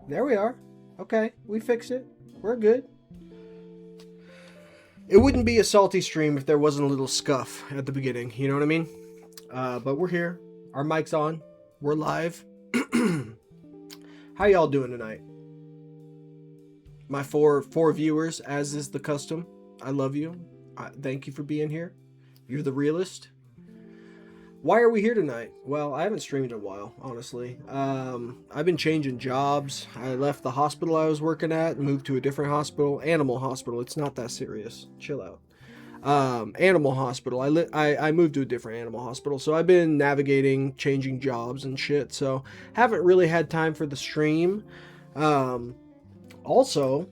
There we are. Okay, we fixed it. We're good. It wouldn't be a salty stream if there wasn't a little scuff at the beginning. You know what I mean? But we're here. Our mic's on. We're live. How y'all doing tonight? My four viewers, as is the custom. I love you. Thank you for being here. You're the realist. Why are we here tonight? Well, I haven't streamed in a while, honestly. I've been changing jobs. I left the hospital I was working at and moved to a different hospital. Animal hospital. It's not that serious. Chill out. Animal hospital. I moved to a different animal hospital, so I've been navigating, changing jobs and shit. So haven't really had time for the stream. Also,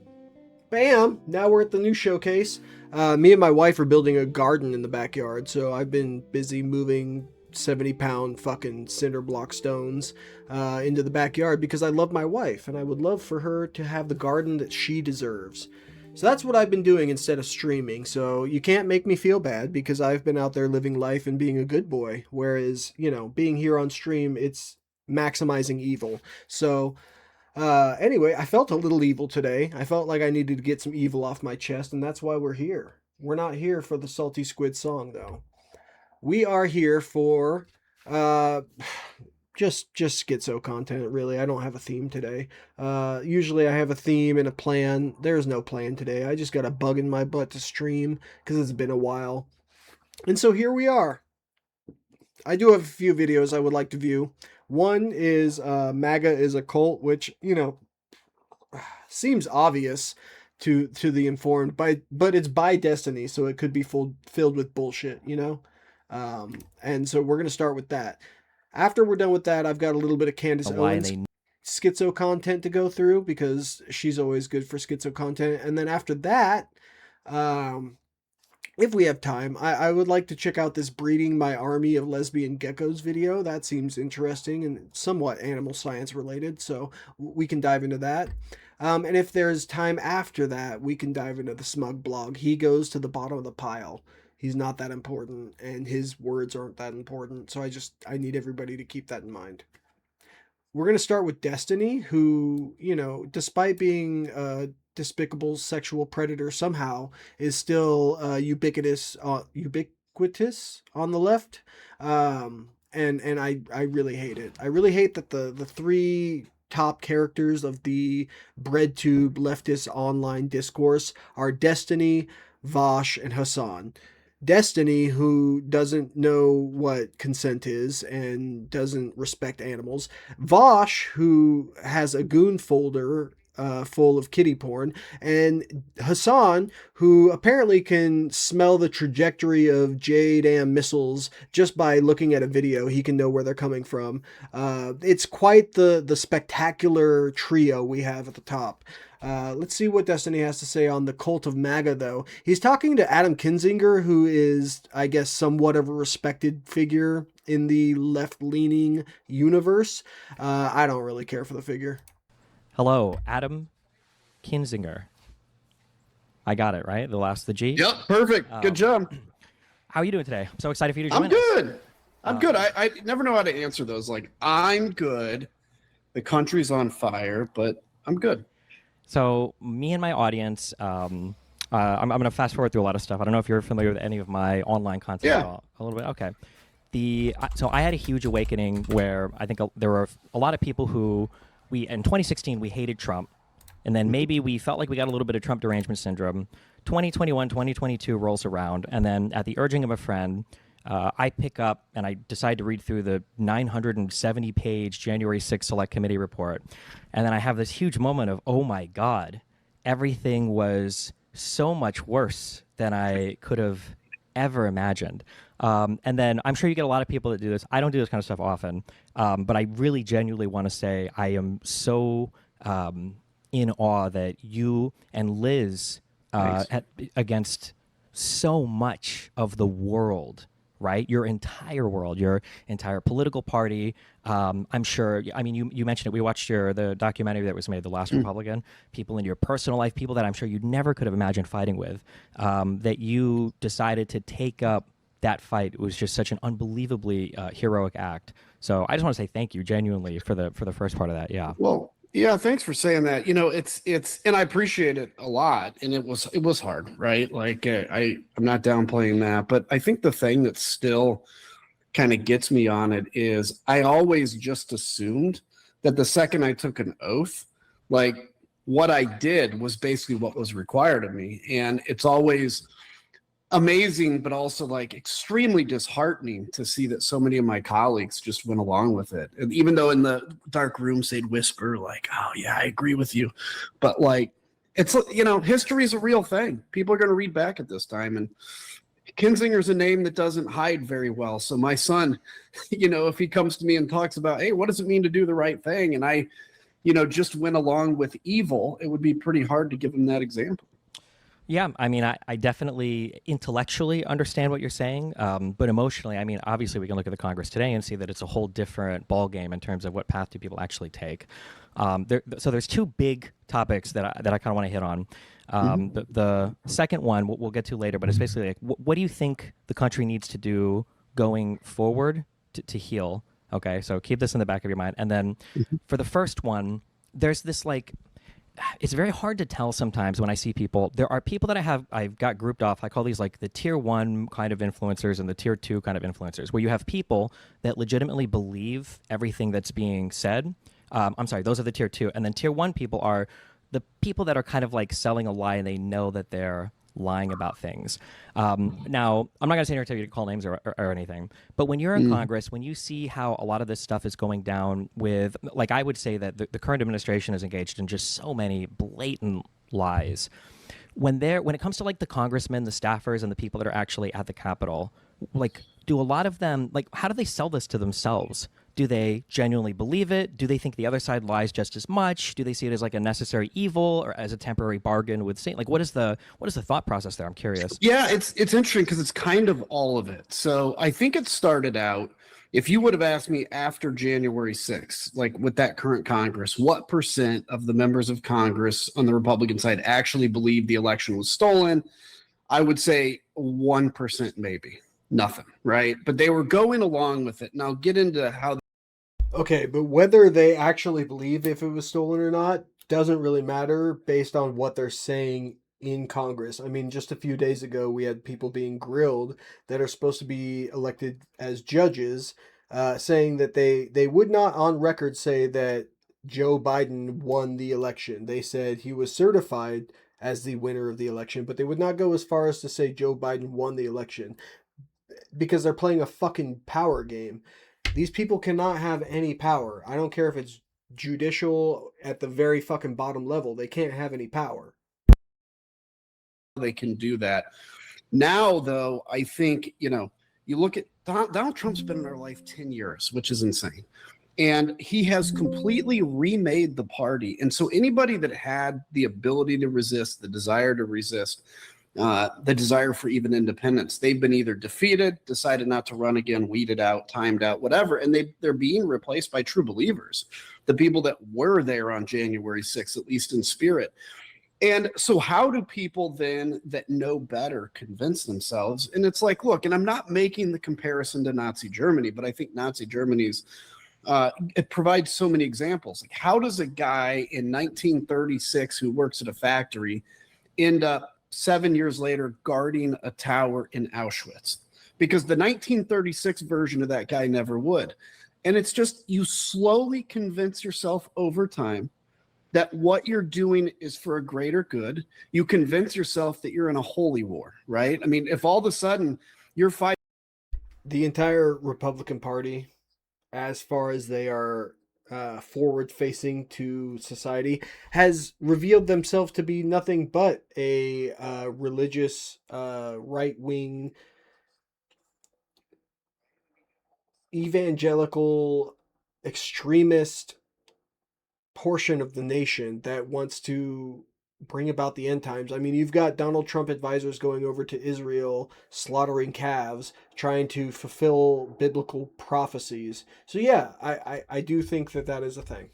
bam! Now we're at the new showcase. Me and my wife are building a garden in the backyard, so I've been busy moving 70-pound fucking cinder block stones into the backyard because I love my wife and I would love for her to have the garden that she deserves. So that's what I've been doing instead of streaming. So you can't make me feel bad because I've been out there living life and being a good boy. Whereas, you know, being here on stream, it's maximizing evil. So anyway, I felt a little evil today. I felt like I needed to get some evil off my chest, and that's why we're here. We're not here for the Salty Squid song, though. We are here for just schizo content, really. I don't have a theme today. Usually I have a theme and a plan. There's no plan today. I just got a bug in my butt to stream because it's been a while. And so here we are. I do have a few videos I would like to view. One is MAGA is a cult, which, you know, seems obvious to the informed, but it's by Destiny, so it could be filled with bullshit, you know? And so we're going to start with that. After we're done with that, I've got a little bit of Candace Owens schizo content to go through because she's always good for schizo content. And then after that, if we have time, I would like to check out this Breeding My Army of Lesbian Geckos video. That seems interesting and somewhat animal science related, so we can dive into that. And if there's time after that, we can dive into the Smug blog. He goes to the bottom of the pile. He's not that important, and his words aren't that important, so I need everybody to keep that in mind. We're going to start with Destiny, who, you know, despite being despicable sexual predator somehow is still ubiquitous on the left, and I really hate it. I really hate that the three top characters of the breadtube leftist online discourse are Destiny, Vosh, and Hassan. Destiny, who doesn't know what consent is and doesn't respect animals. Vosh, who has a goon folder full of kitty porn, and Hassan, who apparently can smell the trajectory of JDAM missiles just by looking at a video. He can know where they're coming from. It's quite the spectacular trio we have at the top. Let's see what Destiny has to say on the cult of MAGA, though. He's talking to Adam Kinzinger, who is, I guess, somewhat of a respected figure in the left-leaning universe. I don't really care for the figure. Hello, Adam Kinzinger. I got it, right? The G? Yep, perfect. Good job. How are you doing today? I'm so excited for you to join I'm good. I'm good. I never know how to answer those. Like, I'm good. The country's on fire, but I'm good. So me and my audience, I'm going to fast forward through a lot of stuff. I don't know if you're familiar with any of my online content at all. A little bit? Okay. So I had a huge awakening where I think there were a lot of people who, in 2016, we hated Trump. And then maybe we felt like we got a little bit of Trump derangement syndrome. 2021, 2022 rolls around. And then at the urging of a friend, I pick up and I decide to read through the 970-page January 6th Select Committee report. And then I have this huge moment of, oh my God, everything was so much worse than I could have ever imagined. And then I'm sure you get a lot of people that do this. I don't do this kind of stuff often, but I really genuinely want to say I am so in awe that you and Liz against so much of the world, right? Your entire world, your entire political party. I'm sure, I mean, you mentioned it. We watched the documentary that was made, The Last Republican. People in your personal life, people that I'm sure you never could have imagined fighting with, that you decided to take up that fight. It was just such an unbelievably heroic act. So I just want to say thank you genuinely for the first part of that. Yeah. Well, Yeah, thanks for saying that. And I appreciate it a lot. And it was hard, right? Like I'm not downplaying that, but I think the thing that still kind of gets me on it is I always just assumed that the second I took an oath, like what I did was basically what was required of me. And it's always amazing, but also like extremely disheartening to see that so many of my colleagues just went along with it. And even though in the dark rooms they'd whisper, like, oh, yeah, I agree with you. But like, history is a real thing. People are going to read back at this time. And Kinzinger's a name that doesn't hide very well. So my son, if he comes to me and talks about, hey, what does it mean to do the right thing? And I, just went along with evil, it would be pretty hard to give him that example. Yeah, I mean, I definitely intellectually understand what you're saying, but emotionally, I mean, obviously, we can look at the Congress today and see that it's a whole different ballgame in terms of what path do people actually take. So there's two big topics that I kind of want to hit on. The second one we'll get to later, but it's basically like, what do you think the country needs to do going forward to heal? Okay, so keep this in the back of your mind. And then for the first one, there's this like it's very hard to tell sometimes when I see people. There are people that I've got grouped off. I call these like the tier 1 kind of influencers and the tier 2 kind of influencers, where you have people that legitimately believe everything that's being said. I'm sorry, those are the tier 2. And then tier 1 people are the people that are kind of like selling a lie and they know that they're lying about things. Now, I'm not going to sit here and tell you to call names or anything, but when you're in Congress, when you see how a lot of this stuff is going down with, like, I would say that the current administration is engaged in just so many blatant lies. When it comes to like the congressmen, the staffers, and the people that are actually at the Capitol, like, do a lot of them, like, how do they sell this to themselves? Do they genuinely believe it? Do they think the other side lies just as much? Do they see it as like a necessary evil or as a temporary bargain with Satan? Like, what is the thought process there? I'm curious. Yeah, it's interesting because it's kind of all of it. So I think it started out, if you would have asked me after January 6th, like with that current Congress, what percent of the members of Congress on the Republican side actually believed the election was stolen? I would say 1% maybe. Nothing, right? But they were going along with it. And I'll get into how. Okay, but whether they actually believe if it was stolen or not doesn't really matter based on what they're saying in Congress. I mean, just a few days ago, we had people being grilled that are supposed to be elected as judges, saying that they would not on record say that Joe Biden won the election. They said he was certified as the winner of the election, but they would not go as far as to say Joe Biden won the election because they're playing a fucking power game. These people cannot have any power. I don't care if it's judicial at the very fucking bottom level. They can't have any power. They can do that. Now, though, I think, you look at Donald Trump's been in our life 10 years, which is insane. And he has completely remade the party. And so anybody that had the ability to resist, the desire to resist, the desire for even independence, they've been either defeated, decided not to run again, weeded out, timed out, whatever. And they're being replaced by true believers, the people that were there on January 6th, at least in spirit. And so how do people then that know better convince themselves? And it's like, look, and I'm not making the comparison to Nazi Germany, but I think Nazi Germany's it provides so many examples. Like, how does a guy in 1936 who works at a factory end up 7 years later guarding a tower in Auschwitz? Because the 1936 version of that guy never would. And it's just, you slowly convince yourself over time that what you're doing is for a greater good. You convince yourself that you're in a holy war, right? I mean, if all of a sudden you're fighting. The entire Republican Party, as far as they are forward facing to society, has revealed themselves to be nothing but a religious, right wing, evangelical, extremist portion of the nation that wants to bring about the end times. I mean, you've got Donald Trump advisors going over to Israel, slaughtering calves, trying to fulfill biblical prophecies. So yeah, I do think that that is a thing.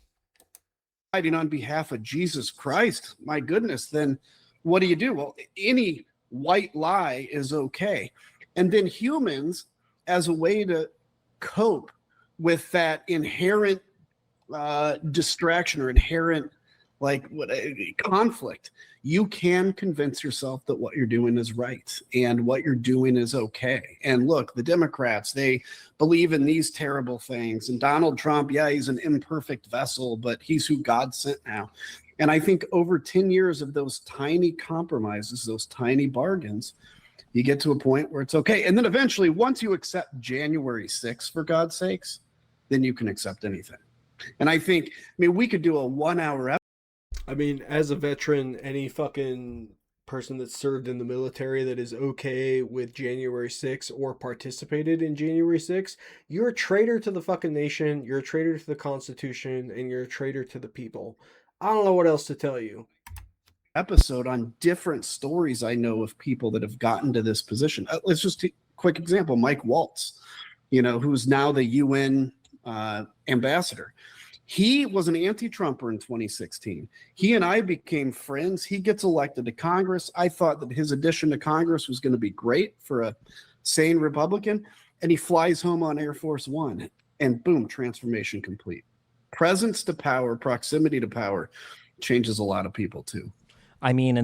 Fighting on behalf of Jesus Christ, my goodness, then what do? Well, any white lie is okay. And then humans, as a way to cope with that inherent distraction or inherent conflict. You can convince yourself that what you're doing is right and what you're doing is okay. And look, the Democrats, they believe in these terrible things. And Donald Trump, yeah, he's an imperfect vessel, but he's who God sent now. And I think over 10 years of those tiny compromises, those tiny bargains, you get to a point where it's okay. And then eventually, once you accept January 6th, for God's sakes, then you can accept anything. And I think, we could do a 1-hour episode. I mean, as a veteran, any fucking person that served in the military that is okay with January 6th or participated in January 6th, you're a traitor to the fucking nation, you're a traitor to the Constitution, and you're a traitor to the people. I don't know what else to tell you. Episode on different stories I know of people that have gotten to this position. Let's just take a quick example. Mike Waltz, who's now the UN ambassador. He was an anti-Trumper in 2016. He and I became friends. He gets elected to Congress. I thought that his addition to Congress was going to be great for a sane Republican. And he flies home on Air Force One and boom, transformation complete. Presence to power, proximity to power changes a lot of people too. I mean,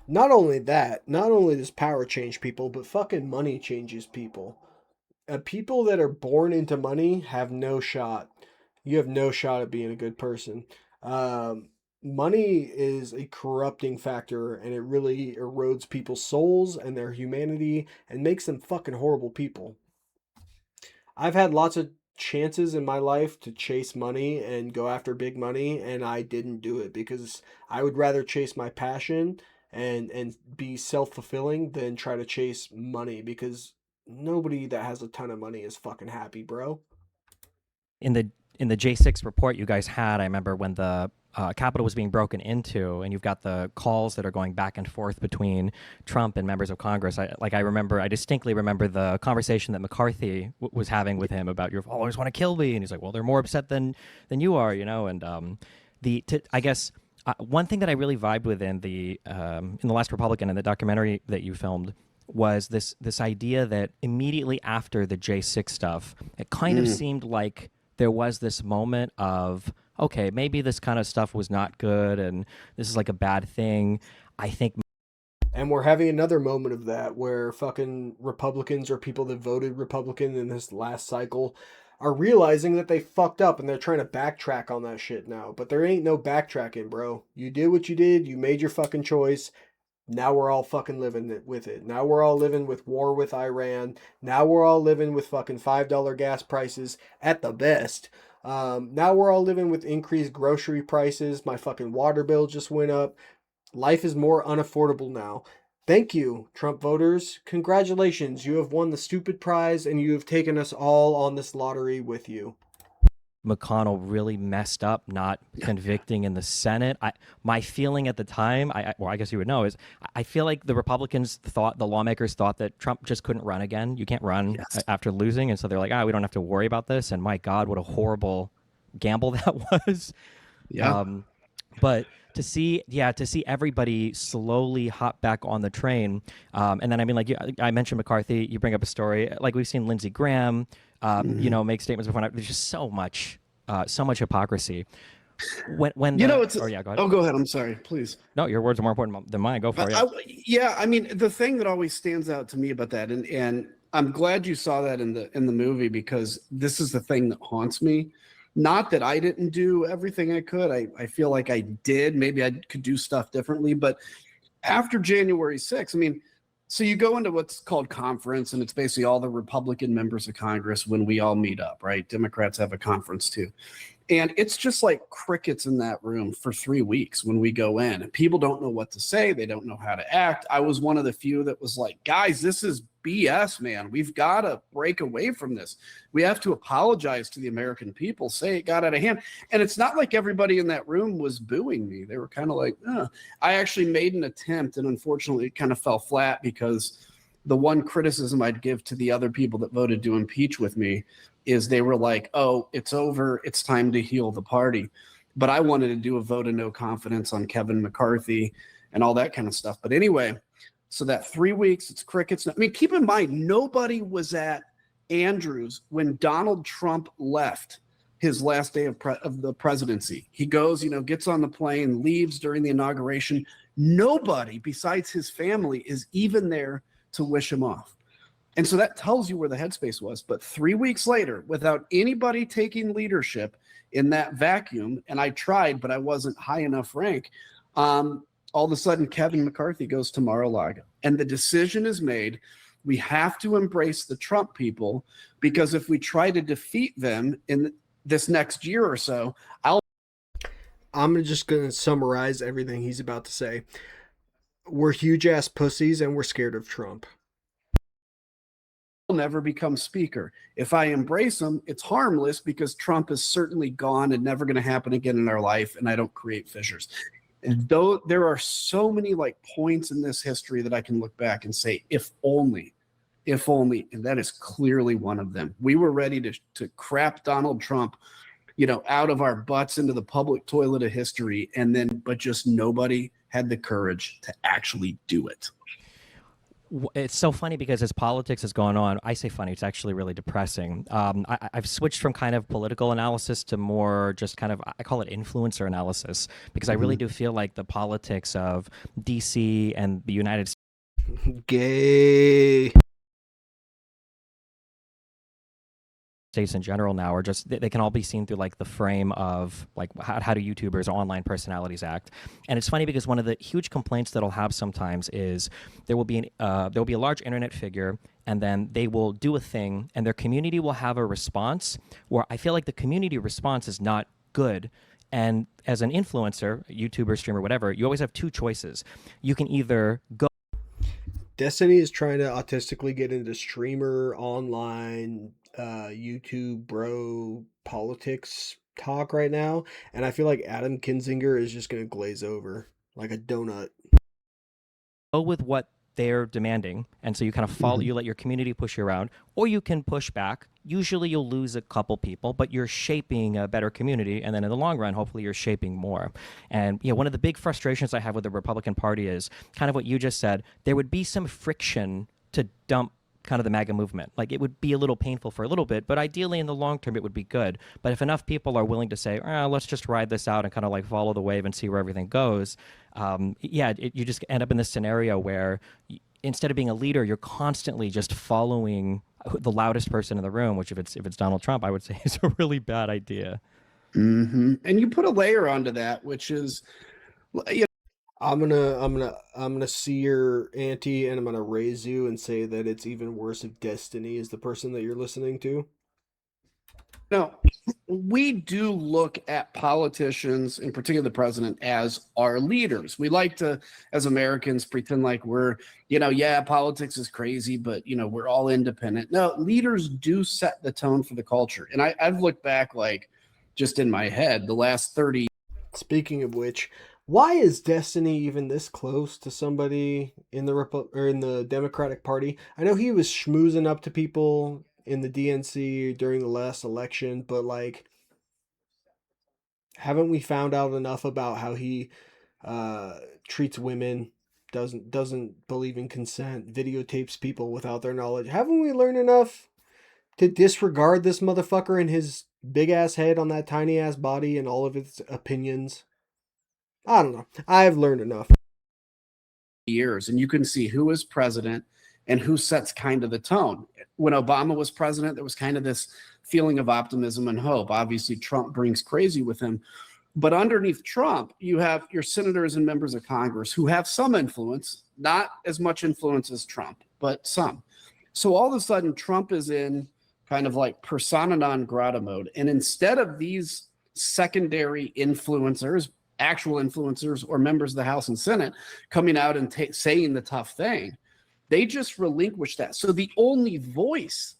not only does power change people, but fucking money changes people. People that are born into money have no shot. You have no shot at being a good person. Money is a corrupting factor, and it really erodes people's souls and their humanity and makes them fucking horrible people. I've had lots of chances in my life to chase money and go after big money, and I didn't do it because I would rather chase my passion and be self-fulfilling than try to chase money, because nobody that has a ton of money is fucking happy, bro. In the J6 report you guys had, I remember when the Capitol was being broken into, and you've got the calls that are going back and forth between Trump and members of Congress. I distinctly remember the conversation that McCarthy was having with him about, "Your followers want to kill me," and he's like, "Well, they're more upset than you are," And I guess one thing that I really vibed with in the Last Republican, in the documentary that you filmed, was this idea that immediately after the J6 stuff, it kind of seemed like there was this moment of, okay, maybe this kind of stuff was not good and this is like a bad thing. I think. And we're having another moment of that where fucking Republicans or people that voted Republican in this last cycle are realizing that they fucked up and they're trying to backtrack on that shit now. But there ain't no backtracking, bro. You did what you did. You made your fucking choice. Now we're all fucking living with it. Now we're all living with war with Iran. Now we're all living with fucking $5 gas prices at the best. Now we're all living with increased grocery prices. My fucking water bill just went up. Life is more unaffordable now. Thank you, Trump voters. Congratulations. You have won the stupid prize and you have taken us all on this lottery with you. McConnell really messed up not convicting in the Senate. My feeling at the time, I guess you would know, is I feel like the Republicans the lawmakers thought that Trump just couldn't run again. You can't run after losing. And so they're like, we don't have to worry about this. And my God, what a horrible gamble that was. Yeah. But to see everybody slowly hop back on the train. And then, I mean, like I mentioned McCarthy, you bring up a story, like we've seen Lindsey Graham, make statements before. There's just so much hypocrisy. Go ahead. I'm sorry, please. No, your words are more important than mine. Go for it. I mean, the thing that always stands out to me about that, and I'm glad you saw that in the movie, because this is the thing that haunts me. Not that I didn't do everything I could. I feel like I did. Maybe I could do stuff differently. But after January 6th, I mean, so you go into what's called conference, and it's basically all the Republican members of Congress when we all meet up, right? Democrats have a conference too. And it's just like crickets in that room for 3 weeks when we go in. And people don't know what to say. They don't know how to act. I was one of the few that was like, guys, this is BS, man. We've got to break away from this. We have to apologize to the American people, say it got out of hand. And it's not like everybody in that room was booing me. They were kind of like, I actually made an attempt, and unfortunately it kind of fell flat, because the one criticism I'd give to the other people that voted to impeach with me is they were like, oh, it's over. It's time to heal the party. But I wanted to do a vote of no confidence on Kevin McCarthy and all that kind of stuff. But anyway, so that 3 weeks, it's crickets. I mean, keep in mind, nobody was at Andrews when Donald Trump left his last day of the presidency. He goes, gets on the plane, leaves during the inauguration. Nobody besides his family is even there to wish him off. And so that tells you where the headspace was. But 3 weeks later, without anybody taking leadership in that vacuum, and I tried, but I wasn't high enough rank, all of a sudden Kevin McCarthy goes to Mar-a-Lago. And the decision is made. We have to embrace the Trump people, because if we try to defeat them in this next year or so, I'm just going to summarize everything he's about to say. We're huge ass pussies and we're scared of Trump. Never become speaker. If I embrace him, it's harmless because Trump is certainly gone and never going to happen again in our life, and I don't create fissures. And though there are so many like points in this history that I can look back and say, if only, and that is clearly one of them. We were ready to crap Donald Trump, out of our butts into the public toilet of history, but just nobody had the courage to actually do it. It's so funny because as politics has gone on, I say funny, it's actually really depressing. I've switched from kind of political analysis to more just kind of, I call it influencer analysis, because I really do feel like the politics of DC and the United Gay. States in general now are just, they can all be seen through like the frame of like how do YouTubers or online personalities act. And it's funny because one of the huge complaints that I'll have sometimes is there will be a large internet figure, and then they will do a thing and their community will have a response where I feel like the community response is not good. And as an influencer, YouTuber, streamer, whatever, you always have two choices. You can either go Destiny is trying to autistically get into streamer, online, YouTube, bro, politics talk right now, and I feel like Adam Kinzinger is just gonna glaze over like a donut. with what they're demanding, and so you kind of follow, you let your community push you around, or you can push back. Usually you'll lose a couple people, but you're shaping a better community, and then in the long run hopefully you're shaping more. And one of the big frustrations I have with the Republican Party is kind of what you just said. There would be some friction to dump kind of the MAGA movement. Like, it would be a little painful for a little bit, but ideally in the long term it would be good. But if enough people are willing to say, let's just ride this out and kind of like follow the wave and see where everything goes, you just end up in this scenario where instead of being a leader, you're constantly just following the loudest person in the room, which if it's Donald Trump, I would say is a really bad idea. And you put a layer onto that, which is, I'm gonna see your auntie and I'm gonna raise you and say that it's even worse if Destiny is the person that you're listening to. no, we do look at politicians, in particular the president, as our leaders. We like to, as Americans, pretend like we're, politics is crazy, but we're all independent. No, leaders do set the tone for the culture. And I've looked back, like, just in my head, the last 30. Speaking of which, why is Destiny even this close to somebody in the or in the Democratic Party? I know he was schmoozing up to people in the DNC during the last election, but like, haven't we found out enough about how he treats women, doesn't believe in consent, videotapes people without their knowledge? Haven't we learned enough to disregard this motherfucker and his big ass head on that tiny ass body and all of its opinions? I don't know. I've learned enough. Years, and you can see who is president and who sets kind of the tone. When Obama was president, there was kind of this feeling of optimism and hope. Obviously, Trump brings crazy with him. But underneath Trump, you have your senators and members of Congress who have some influence, not as much influence as Trump, but some. So all of a sudden, Trump is in kind of like persona non grata mode. And instead of these secondary influencers, actual influencers or members of the House and Senate coming out and saying the tough thing, they just relinquish that. So the only voice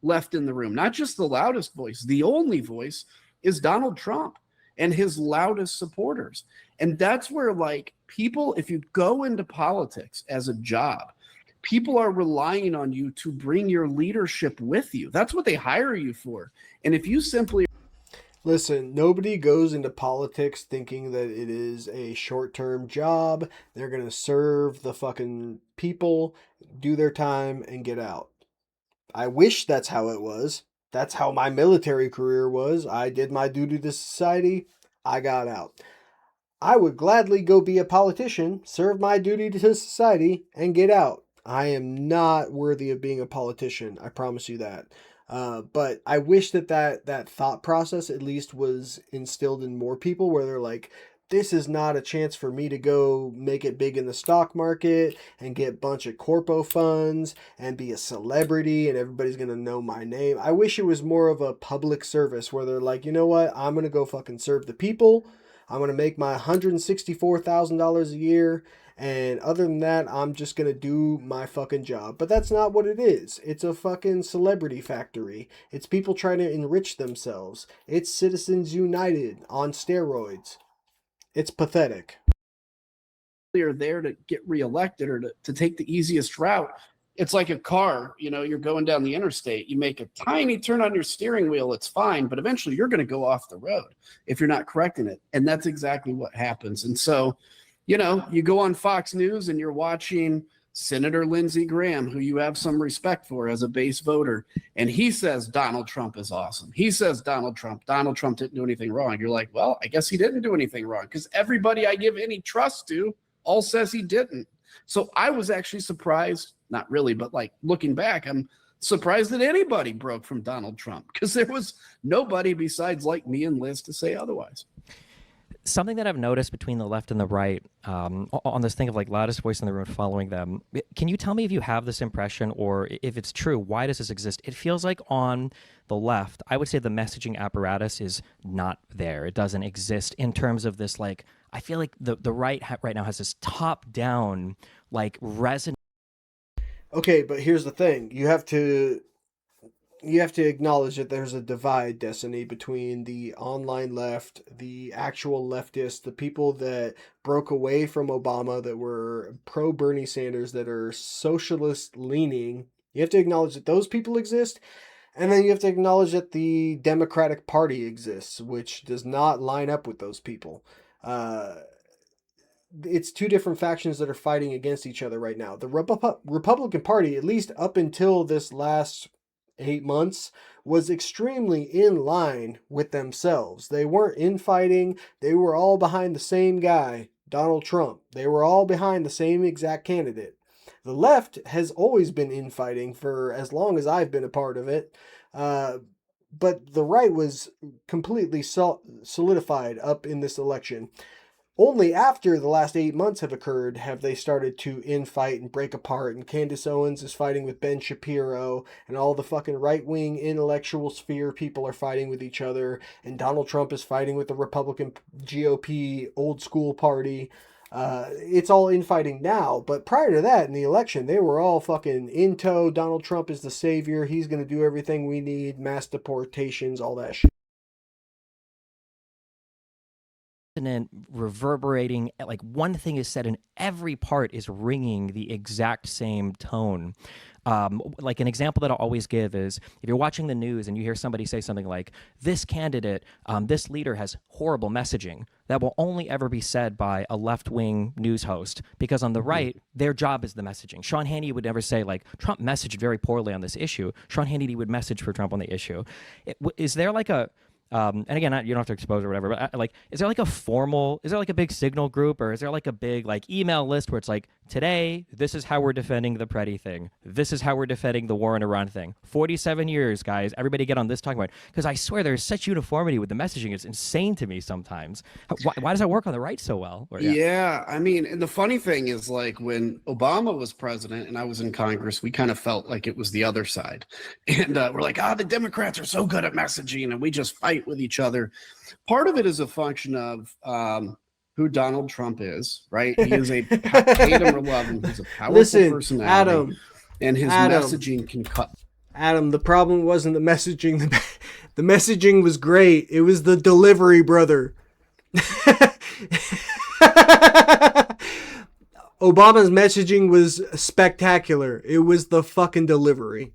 left in the room, not just the loudest voice, the only voice is Donald Trump and his loudest supporters. And that's where, like, people, if you go into politics as a job, people are relying on you to bring your leadership with you. That's what they hire you for. And if you simply Listen, nobody goes into politics thinking that it is a short-term job. They're going to serve the fucking people, do their time, and get out. I wish that's how it was. That's how my military career was. I did my duty to society. I got out. I would gladly go be a politician, serve my duty to society, and get out. I am not worthy of being a politician. I promise you that. But I wish that thought process at least was instilled in more people, where they're like, this is not a chance for me to go make it big in the stock market and get a bunch of corpo funds and be a celebrity and everybody's going to know my name. I wish it was more of a public service where they're like, you know what? I'm going to go fucking serve the people. I'm going to make my $164,000 a year. And other than that, I'm just going to do my fucking job. But that's not what it is. It's a fucking celebrity factory. It's people trying to enrich themselves. It's Citizens United on steroids. It's pathetic. Are there to get reelected or to take the easiest route. It's like a car, you're going down the interstate, you make a tiny turn on your steering wheel, it's fine, but eventually you're going to go off the road if you're not correcting it. And that's exactly what happens. And so, you go on Fox News and you're watching Senator Lindsey Graham, who you have some respect for as a base voter, and he says Donald Trump is awesome. He says Donald Trump didn't do anything wrong. You're like, well, I guess he didn't do anything wrong, because everybody I give any trust to all says he didn't. So I was actually surprised, not really, but like looking back, I'm surprised that anybody broke from Donald Trump, because there was nobody besides like me and Liz to say otherwise. Something that I've noticed between the left and the right, on this thing of like loudest voice in the room following them, can you tell me if you have this impression, or if it's true, why does this exist? It feels like on the left, I would say the messaging apparatus is not there. It doesn't exist in terms of this, like, I feel like the right right now has this top-down, like, resonant. Okay, but here's the thing. You have to acknowledge that there's a divide, Destiny, between the online left, the actual leftists, the people that broke away from Obama, that were pro Bernie Sanders, that are socialist leaning. You have to acknowledge that those people exist. And then you have to acknowledge that the Democratic Party exists, which does not line up with those people. It's two different factions that are fighting against each other right now. The Republican Party, at least up until this last 8 months, was extremely in line with themselves. They weren't infighting. They were all behind the same guy, Donald Trump. They were all behind the same exact candidate. The left has always been infighting for as long as I've been a part of it. But the right was completely solidified up in this election. Only after the last 8 months have occurred have they started to infight and break apart, and Candace Owens is fighting with Ben Shapiro, and all the fucking right-wing intellectual sphere people are fighting with each other, and Donald Trump is fighting with the Republican GOP old school party. It's all infighting now, but prior to that, in the election, they were all fucking in tow. Donald Trump is the savior. He's going to do everything we need, mass deportations, all that shit. Reverberating, like one thing is said and every part is ringing the exact same tone. Like an example that I'll always give is if you're watching the news and you hear somebody say something like, this candidate, this leader has horrible messaging, that will only ever be said by a left-wing news host, because on the right, their job is the messaging. Sean Hannity would never say, like, Trump messaged very poorly on this issue. Sean Hannity would message for Trump on the issue. Is there like a and again, you don't have to expose or whatever, but like, is there like a big signal group, or is there like a big like email list where it's like, today, this is how we're defending the Preddy thing. This is how we're defending the war in Iran thing. 47 years, guys. Everybody get on this talking about it. Because I swear there's such uniformity with the messaging. It's insane to me sometimes. Why does that work on the right so well? Yeah, I mean, and the funny thing is, like, when Obama was president and I was in Congress, we kind of felt like it was the other side. And we're like, the Democrats are so good at messaging and we just fight with each other. Part of it is a function of who Donald Trump is, right? He is a hate him or love him. He's a powerful personality. Adam, and his messaging can cut. Adam, the problem wasn't the messaging. The messaging was great. It was the delivery, brother. Obama's messaging was spectacular. It was the fucking delivery.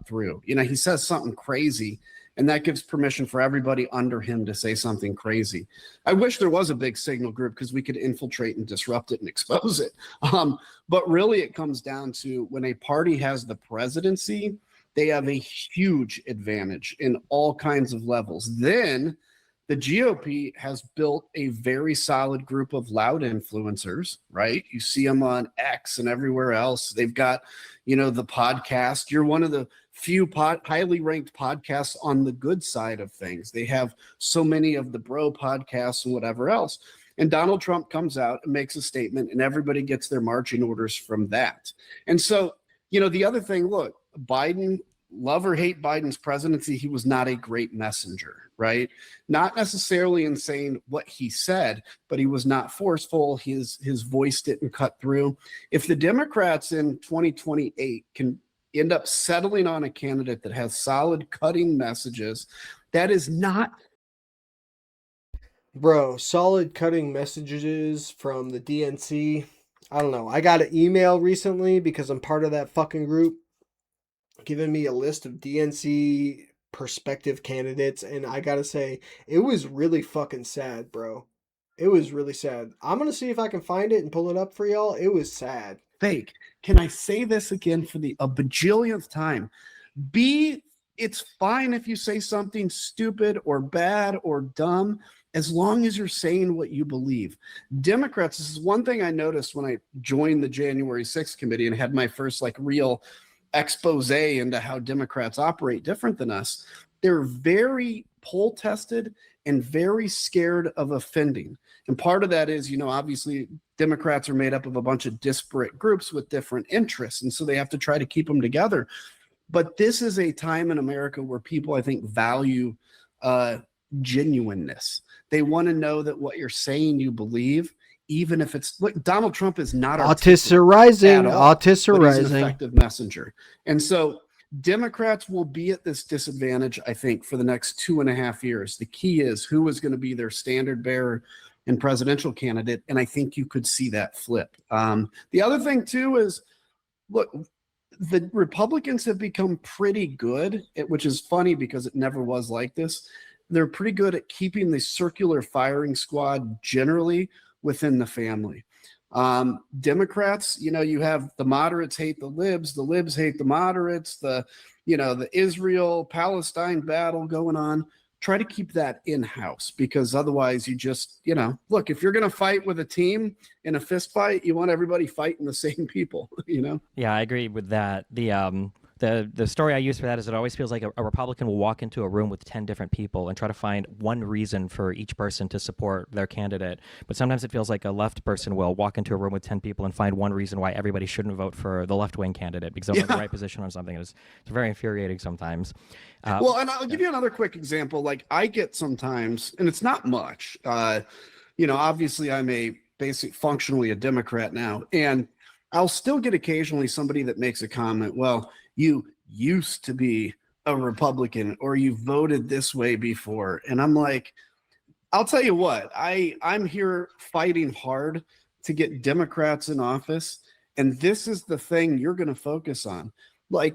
Through, he says something crazy, and that gives permission for everybody under him to say something crazy. I wish there was a big signal group because we could infiltrate and disrupt it and expose it. But really, it comes down to when a party has the presidency, they have a huge advantage in all kinds of levels. Then the GOP has built a very solid group of loud influencers, right? You see them on X and everywhere else. They've got, the podcast. You're one of the few highly ranked podcasts on the good side of things. They have so many of the bro podcasts and whatever else. And Donald Trump comes out and makes a statement, and everybody gets their marching orders from that. And so, the other thing, look, Biden, love or hate Biden's presidency, he was not a great messenger, right? Not necessarily in saying what he said, but he was not forceful. His voice didn't cut through. If the Democrats in 2028 can end up settling on a candidate that has solid cutting messages, that is not. Bro, solid cutting messages from the DNC. I don't know. I got an email recently because I'm part of that fucking group, giving me a list of DNC prospective candidates, and I gotta say, it was really fucking sad, bro. It was really sad. I'm gonna see if I can find it and pull it up for y'all. It was sad. Fake. Can I say this again for a bajillionth time? It's fine if you say something stupid or bad or dumb, as long as you're saying what you believe. Democrats, this is one thing I noticed when I joined the January 6th committee and had my first real expose into how Democrats operate different than us. They're very poll tested and very scared of offending. And part of that is, obviously Democrats are made up of a bunch of disparate groups with different interests. And so they have to try to keep them together. But this is a time in America where people, I think, value genuineness. They want to know that what you're saying you believe, even if it's Donald Trump is not Autists are rising. Autists are rising. He's an effective messenger. And so Democrats will be at this disadvantage, I think, for the next 2.5 years. The key is who is going to be their standard bearer and presidential candidate. And I think you could see that flip. The other thing, too, is, look, the Republicans have become pretty good, which is funny because it never was like this. They're pretty good at keeping the circular firing squad generally within the family. Democrats, you have the moderates hate the libs hate the moderates, the Israel-Palestine battle going on. Try to keep that in-house, because otherwise you just, look, if you're going to fight with a team in a fist fight, you want everybody fighting the same people, Yeah, I agree with that. The story I use for that is it always feels like a Republican will walk into a room with 10 different people and try to find one reason for each person to support their candidate. But sometimes it feels like a left person will walk into a room with 10 people and find one reason why everybody shouldn't vote for the left-wing candidate because they're in the right position on something. It's very infuriating sometimes. Well, and I'll give you another quick example. I get sometimes, and it's not much, obviously I'm functionally a Democrat now, and I'll still get occasionally somebody that makes a comment, well, you used to be a Republican or you voted this way before. And I'm like, I'll tell you what, I'm here fighting hard to get Democrats in office. And this is the thing you're going to focus on.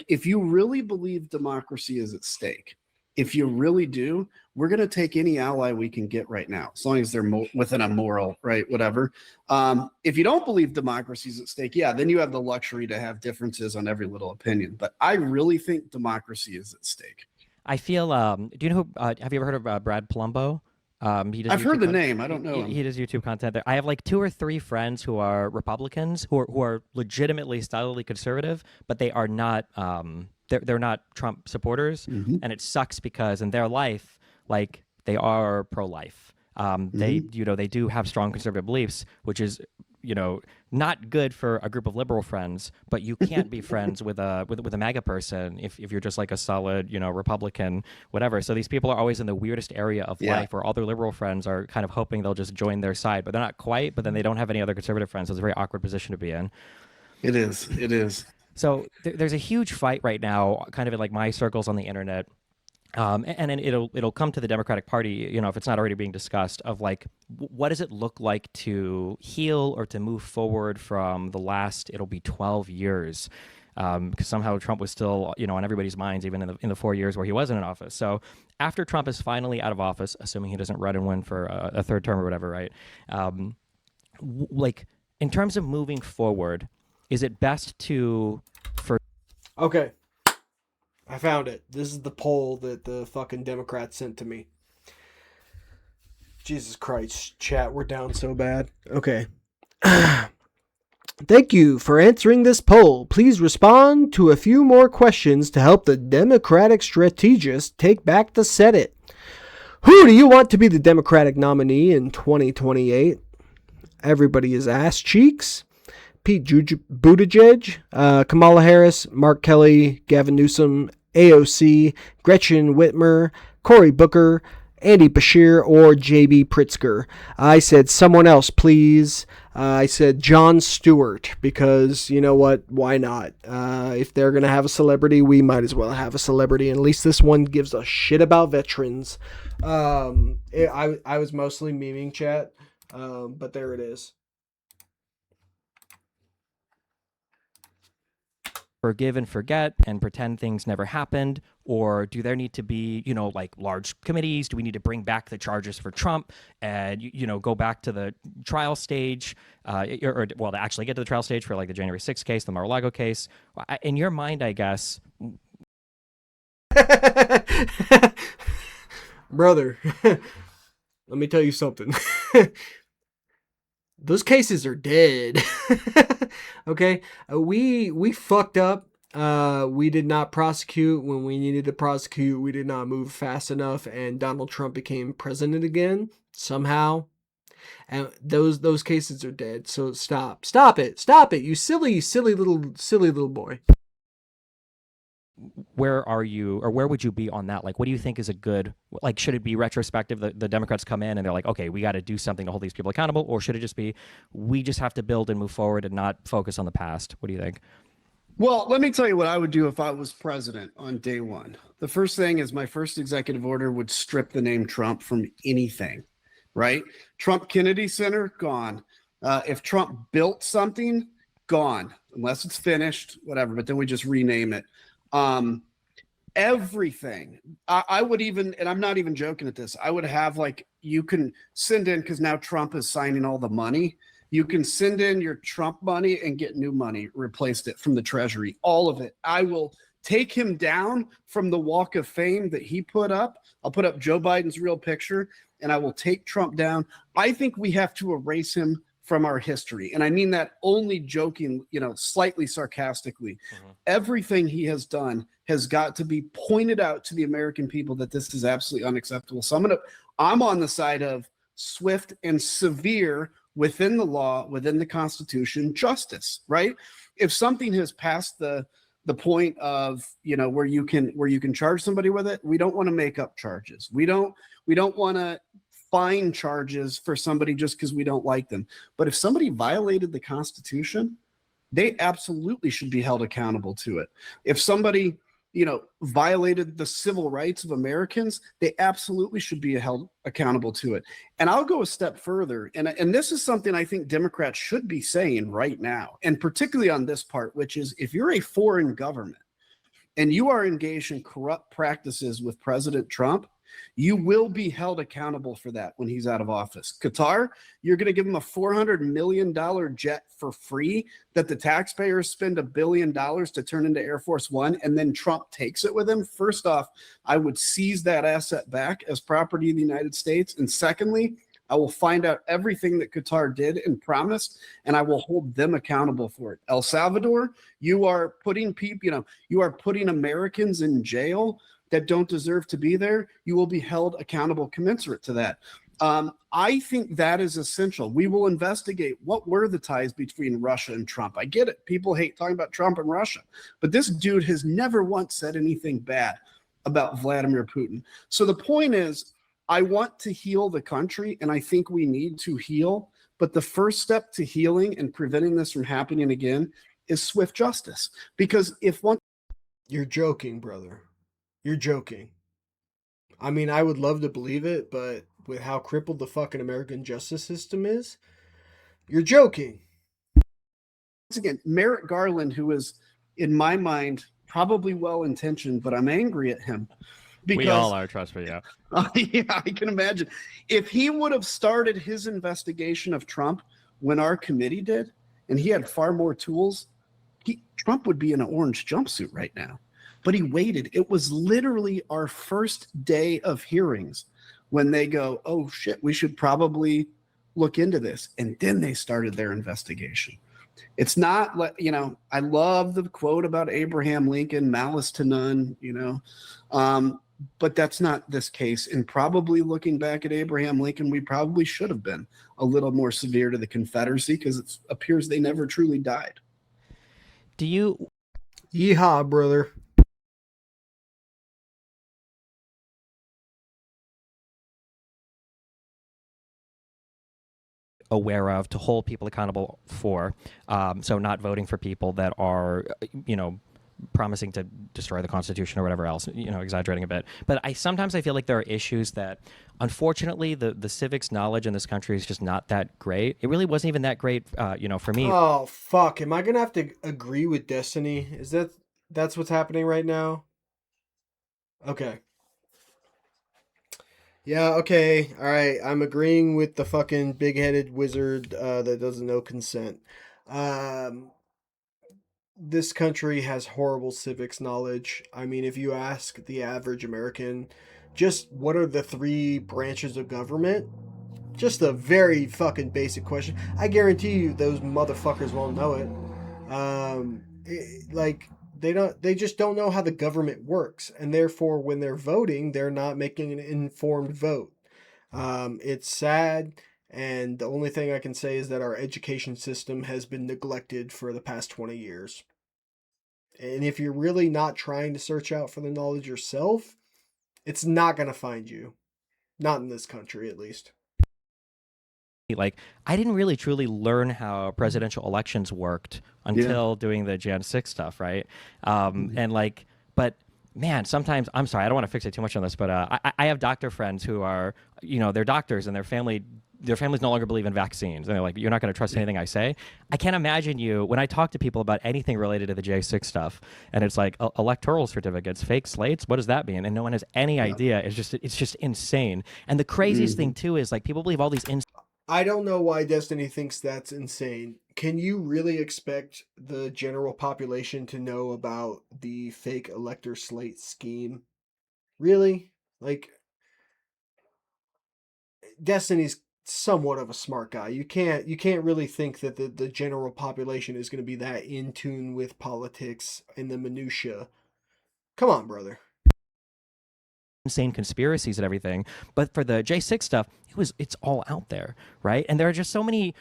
If you really believe democracy is at stake, if you really do, we're going to take any ally we can get right now, as long as they're within a moral, right, whatever. If you don't believe democracy is at stake, yeah, then you have the luxury to have differences on every little opinion. But I really think democracy is at stake. I feel, do you know have you ever heard of Brad Palumbo? I've heard the name. I don't know him. He does YouTube content there. I have 2 or 3 friends who are Republicans who are legitimately solidly conservative, but they are not they're not Trump supporters, and it sucks because in their life, they are pro-life. They they do have strong conservative beliefs, which is not good for a group of liberal friends, but you can't be friends with a MAGA person if you're just a solid, Republican, whatever. So these people are always in the weirdest area of life where all their liberal friends are kind of hoping they'll just join their side, but they're not quite, but then they don't have any other conservative friends. So it's a very awkward position to be in. It is. So there's a huge fight right now, kind of in my circles on the internet. And then it'll come to the Democratic Party, if it's not already being discussed, of what does it look like to heal or to move forward from the last, it'll be 12 years, because somehow Trump was still, on everybody's minds, even in the 4 years where he wasn't in office. So after Trump is finally out of office, assuming he doesn't run and win for a third term or whatever, right? In terms of moving forward, is it best to Okay. I found it. This is the poll that the fucking Democrats sent to me. Jesus Christ, chat, we're down so bad. Okay. Thank you for answering this poll. Please respond to a few more questions to help the Democratic strategist take back the Senate. Who do you want to be the Democratic nominee in 2028? Everybody is ass cheeks. Pete Buttigieg, Kamala Harris, Mark Kelly, Gavin Newsom, AOC, Gretchen Whitmer, Cory Booker, Andy Bashir, or J.B. Pritzker. I said someone else, please. I said Jon Stewart because, you know what, why not? If they're going to have a celebrity, we might as well have a celebrity. And at least this one gives a shit about veterans. I was mostly memeing chat, but there it is. Forgive and forget and pretend things never happened? Or do there need to be, like large committees? Do we need to bring back the charges for Trump and, go back to the trial stage to actually get to the trial stage for like the January 6th case, the Mar-a-Lago case? In your mind, I guess. Brother, let me tell you something. Those cases are dead. Okay, we fucked up. We did not prosecute when we needed to prosecute. We did not move fast enough, and Donald Trump became president again somehow. And those cases are dead. So stop it, you silly little boy. Where are you, or where would you be on that? Like, what do you think is a good, like, should it be retrospective? The Democrats come in and they're like, okay, we got to do something to hold these people accountable, or should it just be, we just have to build and move forward and not focus on the past? What do you think? Well, let me tell you what I would do if I was president on day one. The first thing is my first executive order would strip the name Trump from anything, right? Trump Kennedy Center, gone. If Trump built something, gone, unless it's finished, whatever, but then we just rename it. Everything. I would even, and I'm not even joking at this, I would have like, you can send in, because now Trump is signing all the money. You can send in your Trump money and get new money, replaced it from the Treasury, all of it. I will take him down from the Walk of Fame that he put up. I'll put up Joe Biden's real picture and I will take Trump down. I think we have to erase him from our history. And I mean that only joking, slightly sarcastically. Mm-hmm. Everything he has done has got to be pointed out to the American people that this is absolutely unacceptable. So I'm on the side of swift and severe, within the law, within the Constitution, justice, right? If something has passed the point of, where you can charge somebody with it, we don't want to make up charges. We don't want to fine charges for somebody just because we don't like them. But if somebody violated the Constitution, they absolutely should be held accountable to it. If somebody, violated the civil rights of Americans, they absolutely should be held accountable to it. And I'll go a step further. And this is something I think Democrats should be saying right now, and particularly on this part, which is if you're a foreign government and you are engaged in corrupt practices with President Trump, you will be held accountable for that when he's out of office. Qatar, you're going to give him a $400 million jet for free that the taxpayers spend $1 billion to turn into Air Force One, and then Trump takes it with him. First off, I would seize that asset back as property of the United States. And secondly, I will find out everything that Qatar did and promised, and I will hold them accountable for it. El Salvador, you are putting people, you are putting Americans in jail that don't deserve to be there. You will be held accountable commensurate to that. I think that is essential. We will investigate what were the ties between Russia and Trump. I get it. People hate talking about Trump and Russia, but this dude has never once said anything bad about Vladimir Putin. So the point is, I want to heal the country, and I think we need to heal. But the first step to healing and preventing this from happening again is swift justice. Because if one... You're joking, brother. You're joking. I mean, I would love to believe it, but with how crippled the fucking American justice system is, you're joking. Once again, Merrick Garland, who is, in my mind, probably well-intentioned, but I'm angry at him. Because, we all are, trust me, yeah. Yeah, I can imagine. If he would have started his investigation of Trump when our committee did, and he had far more tools, Trump would be in an orange jumpsuit right now. but he waited. It was literally our first day of hearings when they go, oh shit, we should probably look into this. And then they started their investigation. It's not like, I love the quote about Abraham Lincoln, malice to none, but that's not this case. And probably looking back at Abraham Lincoln, we probably should have been a little more severe to the Confederacy because it appears they never truly died. Do you Yeehaw, brother. aware of to hold people accountable for? So not voting for people that are, promising to destroy the Constitution or whatever else, exaggerating a bit. But sometimes I feel like there are issues that, unfortunately, the civics knowledge in this country is just not that great. It really wasn't even that great, for me. Oh fuck! Am I gonna have to agree with Destiny? That's what's happening right now? Okay. Yeah. Okay. All right. I'm agreeing with the fucking big-headed wizard that doesn't know consent. Um, this country has horrible civics knowledge. I mean, if you ask the average American, just what are the three branches of government? Just a very fucking basic question. I guarantee you those motherfuckers won't know it. Like they just don't know how the government works, and therefore when they're voting, they're not making an informed vote. It's sad, and the only thing I can say is that our education system has been neglected for the past 20 years. And if you're really not trying to search out for the knowledge yourself, it's not going to find you. Not in this country, at least. Like, I didn't really truly learn how presidential elections worked until doing the Jan 6 stuff, right? And like, but man, sometimes, I'm sorry, I don't want to fixate too much on this, but I have doctor friends who are, they're doctors, and their families no longer believe in vaccines. And they're like, you're not going to trust anything I say. I can't imagine you, when I talk to people about anything related to the J6 stuff, and it's like electoral certificates, fake slates, what does that mean? And no one has any idea. It's just insane. And the craziest thing too is, like, people believe all these I don't know why Destiny thinks that's insane. Can you really expect the general population to know about the fake elector slate scheme? Really? Like, Destiny's somewhat of a smart guy. You can't really think that the general population is going to be that in tune with politics and the minutia. Come on, brother. insane conspiracies and everything. But for the J6 stuff, it's all out there, right? And there are so many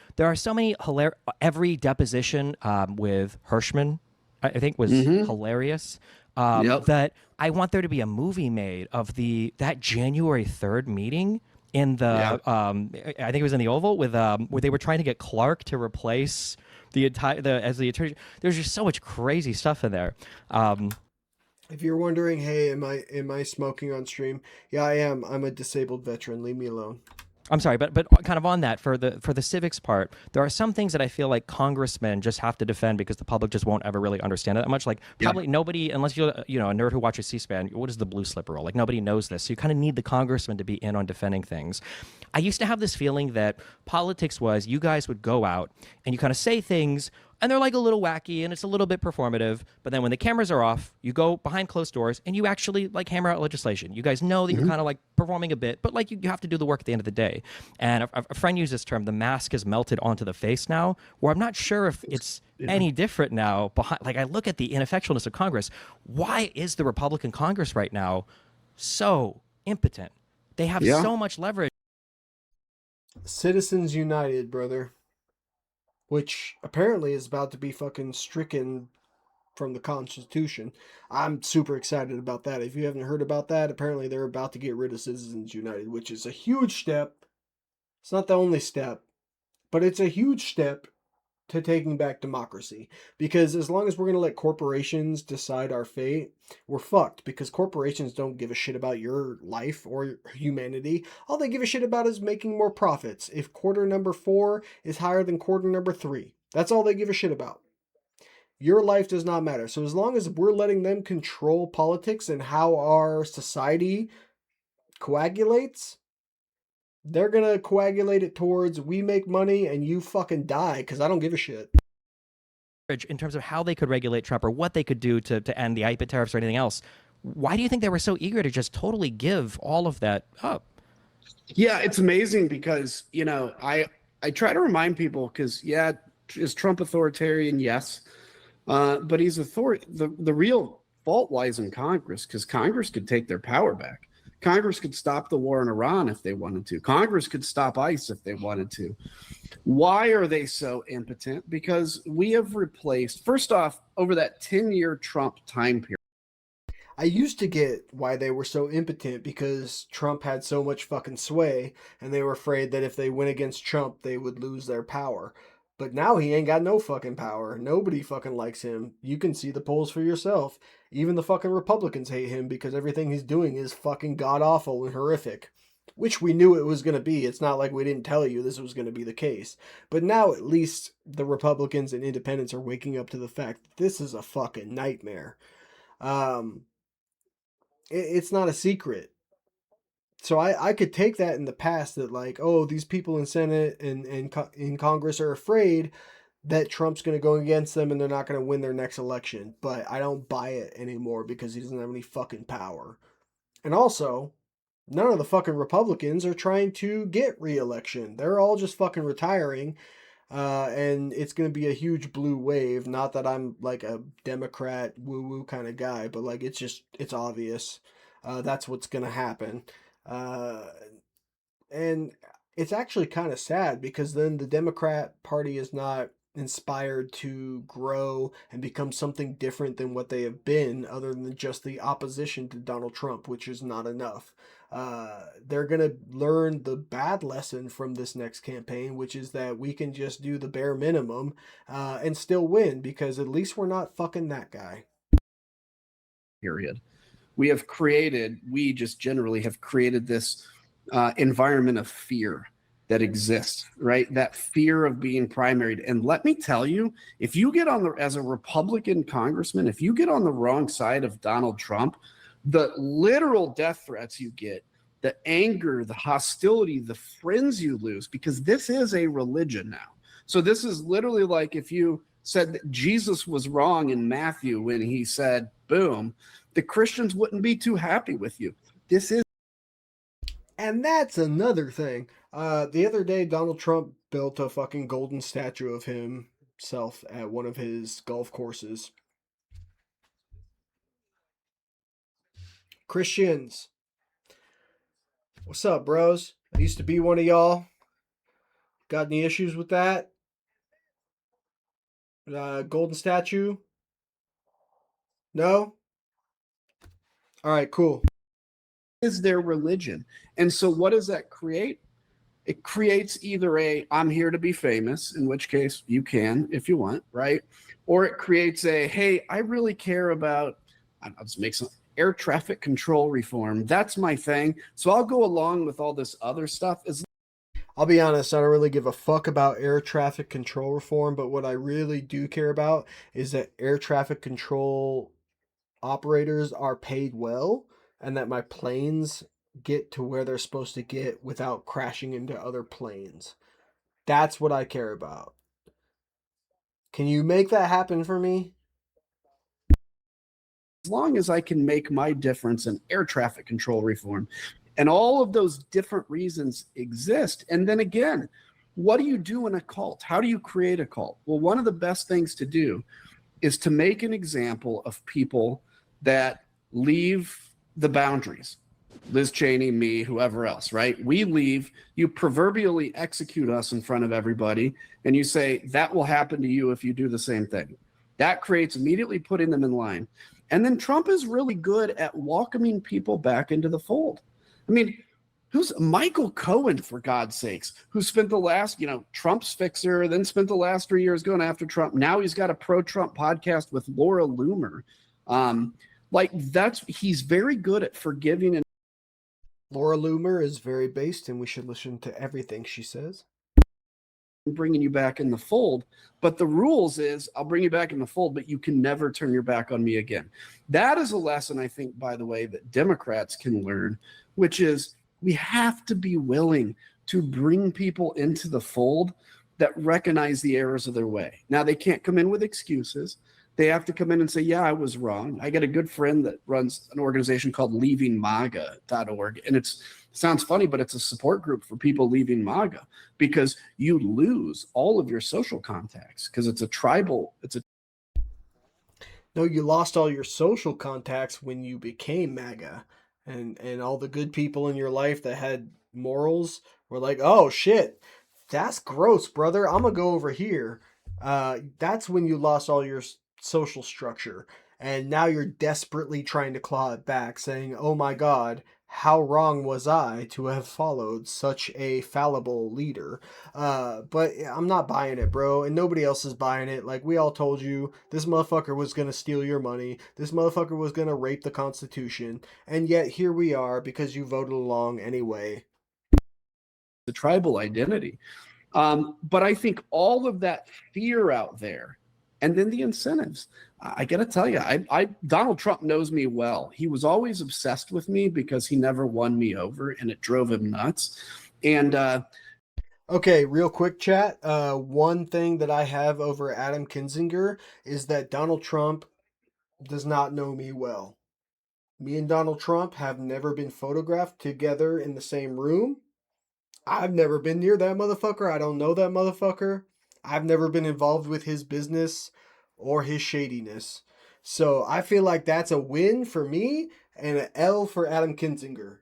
every deposition with Hirschman, I think, was hilarious. That I want there to be a movie made of that January 3rd meeting in the I think it was in the Oval with where they were trying to get Clark to replace as the attorney. There's just so much crazy stuff in there. If you're wondering, hey, am I smoking on stream? Yeah, I am. I'm a disabled veteran. Leave me alone. I'm sorry, but kind of on that, for the civics part, there are some things that I feel like congressmen just have to defend because the public just won't ever really understand it that much. Like, probably nobody, unless you're a nerd who watches C-SPAN, what is the blue slip rule? Like, nobody knows this. So you kind of need the congressman to be in on defending things. I used to have this feeling that politics was, you guys would go out and you kind of say things, and they're like a little wacky and it's a little bit performative, but then when the cameras are off, you go behind closed doors and you actually like hammer out legislation. You guys know that you're kind of like performing a bit, but like you have to do the work at the end of the day. And a friend used this term, the mask has melted onto the face now, where I'm not sure if it's any different now. Like, I look at the ineffectualness of Congress. Why is the Republican Congress right now so impotent? They have so much leverage. Citizens United, brother. Which apparently is about to be fucking stricken from the Constitution. I'm super excited about that. If you haven't heard about that, apparently they're about to get rid of Citizens United, which is a huge step. It's not the only step, but it's a huge step to taking back democracy. Because as long as we're going to let corporations decide our fate, we're fucked. Because corporations don't give a shit about your life or humanity. All they give a shit about is making more profits. If quarter number 4 is higher than quarter number 3, that's all they give a shit about. Your life does not matter. So as long as we're letting them control politics and how our society coagulates, they're going to coagulate it towards we make money and you fucking die because I don't give a shit. in terms of how they could regulate Trump or what they could do to end the IPA tariffs or anything else. Why do you think they were so eager to just totally give all of that up? Yeah, it's amazing because, I try to remind people because, yeah, is Trump authoritarian? Yes. But he's the real fault lies in Congress because Congress could take their power back. Congress could stop the war in Iran if they wanted to. Congress could stop ICE if they wanted to. Why are they so impotent? Because we have replaced, first off, over that 10-year Trump time period. I used to get why they were so impotent because Trump had so much fucking sway and they were afraid that if they went against Trump, they would lose their power. But now he ain't got no fucking power. Nobody fucking likes him. You can see the polls for yourself. Even the fucking Republicans hate him because everything he's doing is fucking god awful and horrific. Which we knew it was going to be. It's not like we didn't tell you this was going to be the case. But now at least the Republicans and independents are waking up to the fact that this is a fucking nightmare. Um, it's not a secret. So I could take that in the past that like, oh, these people in Senate and in Congress are afraid that Trump's going to go against them and they're not going to win their next election. But I don't buy it anymore because he doesn't have any fucking power. And also, none of the fucking Republicans are trying to get re-election. They're all just fucking retiring. And it's going to be a huge blue wave. Not that I'm like a Democrat woo-woo kind of guy, but like it's obvious. That's what's going to happen. Uh, and it's actually kind of sad because then the Democrat Party is not inspired to grow and become something different than what they have been, other than just the opposition to Donald Trump, which is not enough. They're going to learn the bad lesson from this next campaign, which is that we can just do the bare minimum and still win because at least we're not fucking that guy. Period. We just generally have created this environment of fear that exists, right? That fear of being primaried. And let me tell you, if you get as a Republican congressman, if you get on the wrong side of Donald Trump, the literal death threats you get, the anger, the hostility, the friends you lose, because this is a religion now. So this is literally like if you said that Jesus was wrong in Matthew when he said, boom, the Christians wouldn't be too happy with you. This is. And that's another thing. The other day, Donald Trump built a fucking golden statue of himself at one of his golf courses. Christians, what's up, bros? I used to be one of y'all. Got any issues with that? Golden statue? No? All right, cool. Is their religion. And so what does that create? It creates either I'm here to be famous, in which case you can if you want, right? Or it creates hey, I really care about, I'll just make some air traffic control reform. That's my thing. So I'll go along with all this other stuff. I'll be honest, I don't really give a fuck about air traffic control reform, but what I really do care about is that air traffic control operators are paid well and that my planes get to where they're supposed to get without crashing into other planes. That's what I care about. Can you make that happen for me? As long as I can make my difference in air traffic control reform. And all of those different reasons exist. And then again, what do you do in a cult? How do you create a cult? Well, one of the best things to do is to make an example of people that leave the boundaries. Liz Cheney, me, whoever else, right? We leave, you proverbially execute us in front of everybody, and you say, that will happen to you if you do the same thing. That creates immediately putting them in line. And then Trump is really good at welcoming people back into the fold. I mean, who's Michael Cohen, for God's sakes, who spent the last, Trump's fixer, then spent the last 3 years going after Trump. Now he's got a pro-Trump podcast with Laura Loomer. He's very good at forgiving. And Laura Loomer is very based, and we should listen to everything she says. Bringing you back in the fold. But the rules is I'll bring you back in the fold, but you can never turn your back on me again. That is a lesson, I think, by the way, that Democrats can learn, which is we have to be willing to bring people into the fold that recognize the errors of their way. Now, they can't come in with excuses. They have to come in and say, yeah, I was wrong. I got a good friend that runs an organization called leavingmaga.org. And it sounds funny, but it's a support group for people leaving MAGA, because you lose all of your social contacts because it's a tribal, No, you lost all your social contacts when you became MAGA, and all the good people in your life that had morals were like, "Oh shit, that's gross, brother. I'm gonna go over here." That's when you lost all your social structure, and now you're desperately trying to claw it back, saying, "Oh my God, how wrong was I to have followed such a fallible leader?" But I'm not buying it, bro, and nobody else is buying it. Like, we all told you, this motherfucker was gonna steal your money. This motherfucker was gonna rape the Constitution, and yet here we are because you voted along anyway. the tribal identity. But I think all of that fear out there, and then the incentives. I got to tell you, Donald Trump knows me well. He was always obsessed with me because he never won me over, and it drove him nuts. And Okay, real quick, chat. One thing that I have over Adam Kinzinger is that Donald Trump does not know me well. Me and Donald Trump have never been photographed together in the same room. I've never been near that motherfucker. I don't know that motherfucker. I've never been involved with his business or his shadiness. So I feel like that's a win for me and an L for Adam Kinzinger.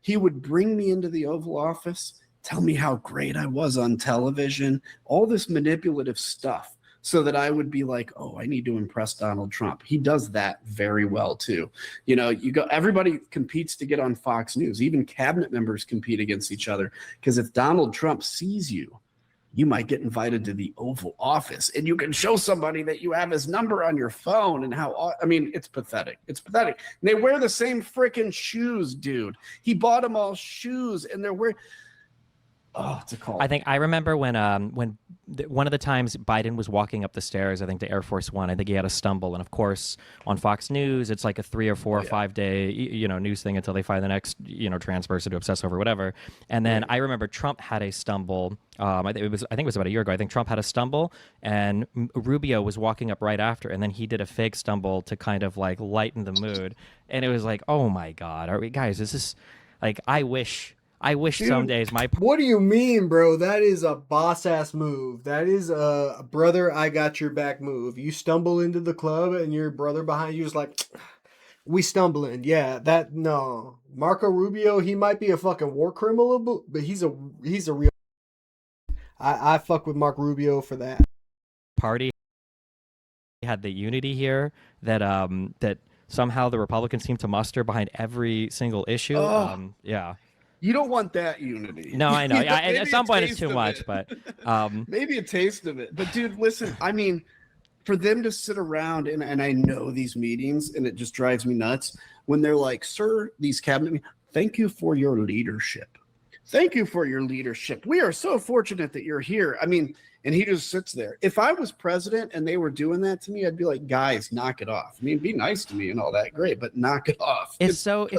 he would bring me into the Oval Office, tell me how great I was on television, all this manipulative stuff, so that I would be like, oh, I need to impress Donald Trump. He does that very well too. You know, everybody competes to get on Fox News. Even cabinet members compete against each other, because if Donald Trump sees you, you might get invited to the Oval Office, and you can show somebody that you have his number on your phone. And I mean, it's pathetic. It's pathetic. And they wear the same freaking shoes, dude. He bought them all shoes, and they're wearing. Oh, it's a call. I think I remember when one of the times Biden was walking up the stairs, I think to Air Force One, I think he had a stumble, and of course on Fox News it's like a 3 or 4 or 5 day news thing until they find the next trans person to obsess over, whatever. And then I remember Trump had a stumble. I think it was about a year ago. I think Trump had a stumble, and Rubio was walking up right after, and then he did a fake stumble to kind of like lighten the mood. And it was like, oh my God, are we guys? Is this like? I wish Dude, some days my. What do you mean, bro? That is a boss ass move. That is a brother, I got your back move. You stumble into the club and your brother behind you is like, we stumbling. Yeah, no. Marco Rubio, he might be a fucking war criminal, but he's a real. I fuck with Mark Rubio for that. Party had the unity here that somehow the Republicans seem to muster behind every single issue. Yeah. You don't want that unity. No, I know. At some point it's too much, but maybe a taste of it. But dude, listen, I mean, for them to sit around, and I know these meetings, and it just drives me nuts when they're like, sir, these cabinet, thank you for your leadership. Thank you for your leadership. We are so fortunate that you're here. I mean, and he just sits there. If I was president and they were doing that to me, I'd be like, guys, knock it off. I mean, be nice to me and all that, great, but knock it off. It's so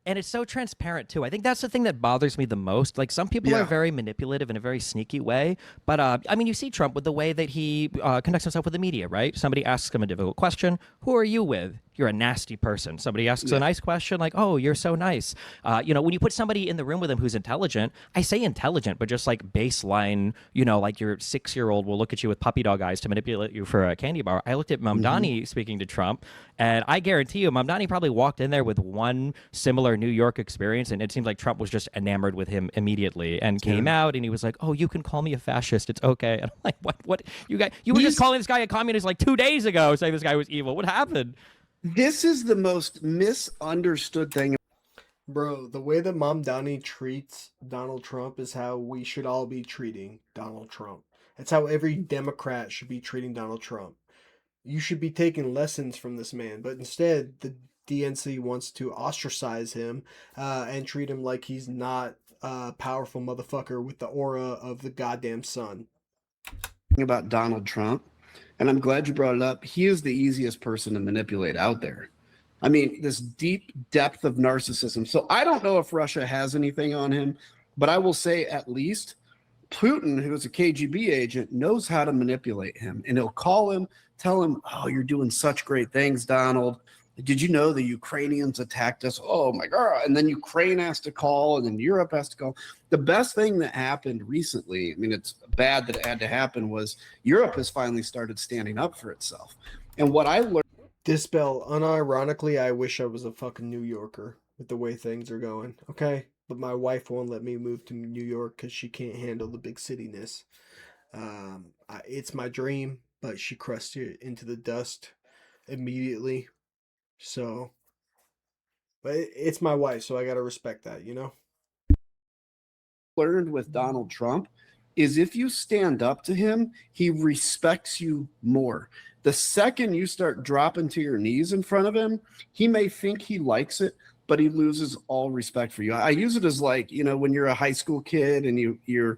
and it's so transparent too. I think that's the thing that bothers me the most. Like, some people are very manipulative in a very sneaky way, but I mean, you see Trump with the way that he conducts himself with the media, right? Somebody asks him a difficult question. Who are you with? You're a nasty person. Somebody asks a nice question, like, oh, you're so nice. When you put somebody in the room with him who's intelligent, I say intelligent, but just like baseline, like your 6-year-old will look at you with puppy dog eyes to manipulate you for a candy bar. I looked at Mamdani speaking to Trump, and I guarantee you Mamdani probably walked in there with one similar New York experience, and it seemed like Trump was just enamored with him immediately and came out, and he was like, oh, you can call me a fascist. It's okay. And I'm like, what? You were just calling this guy a communist like 2 days ago, saying this guy was evil. What happened? This is the most misunderstood thing. Bro, the way that Mamdani treats Donald Trump is how we should all be treating Donald Trump. It's how every Democrat should be treating Donald Trump. You should be taking lessons from this man, but instead the DNC wants to ostracize him and treat him like he's not a powerful motherfucker with the aura of the goddamn sun. About Donald Trump, and I'm glad you brought it up. He is the easiest person to manipulate out there. I mean, this deep depth of narcissism. So I don't know if Russia has anything on him. But I will say at least Putin, who is a KGB agent, knows how to manipulate him. And he'll call him, tell him, oh, you're doing such great things, Donald. Did you know the Ukrainians attacked us? Oh my God. And then Ukraine has to call, and then Europe has to call. The best thing that happened recently, I mean, it's bad that it had to happen, was Europe has finally started standing up for itself. And what I learned. Dispel, unironically, I wish I was a fucking New Yorker with the way things are going. Okay? But my wife won't let me move to New York because she can't handle the big cityness. It's my dream, but she crushed it into the dust immediately. So, but it's my wife, so I gotta respect that, you know? Learned with Donald Trump is if you stand up to him, he respects you more. The second you start dropping to your knees in front of him, he may think he likes it, but he loses all respect for you. I use it as like, you know, when you're a high school kid and you're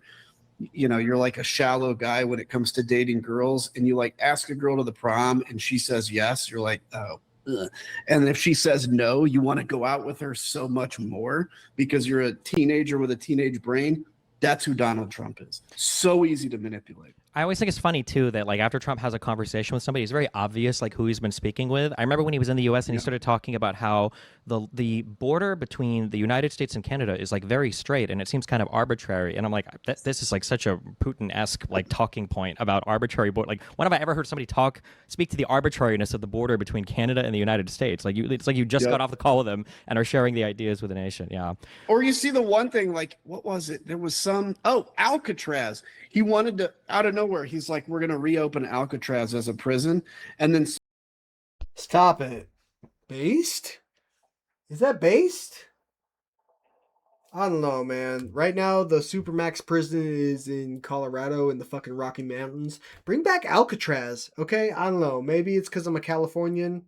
like a shallow guy when it comes to dating girls, and you like ask a girl to the prom and she says yes, you're like, oh. Ugh. And if she says no, you want to go out with her so much more because you're a teenager with a teenage brain. That's who Donald Trump is. So easy to manipulate. I always think it's funny too that like after Trump has a conversation with somebody, it's very obvious like who he's been speaking with. I remember when he was in the U.S. and he started talking about how the border between the United States and Canada is like very straight and it seems kind of arbitrary. And I'm like, this is like such a Putin-esque like talking point about arbitrary border. Like when have I ever heard somebody speak to the arbitrariness of the border between Canada and the United States? Like it's like you just got off the call with them and are sharing the ideas with the nation. Yeah. Or you see the one thing like, what was it? There was Alcatraz. He wanted to, out of nowhere, he's like, we're going to reopen Alcatraz as a prison. And then. Stop it. Based? Is that based? I don't know, man. Right now, the Supermax prison is in Colorado in the fucking Rocky Mountains. Bring back Alcatraz, okay? I don't know. Maybe it's because I'm a Californian.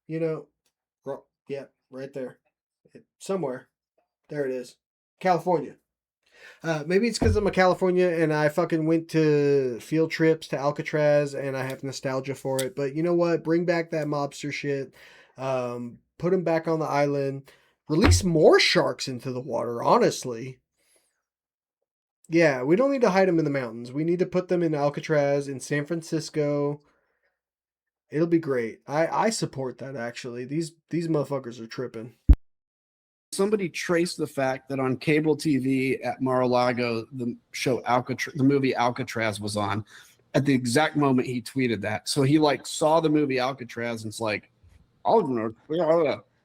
You know. Yeah, right there. Somewhere. There it is. California. Maybe it's because I'm a California and I fucking went to field trips to Alcatraz and I have nostalgia for it. But you know what? Bring back that mobster shit. Put them back on the island. Release more sharks into the water, honestly. Yeah, we don't need to hide them in the mountains. We need to put them in Alcatraz, in San Francisco. It'll be great. I support that, actually. These motherfuckers are tripping. Somebody traced the fact that on cable TV at Mar-a-Lago, the movie Alcatraz was on at the exact moment he tweeted that. So he like saw the movie Alcatraz and it's like,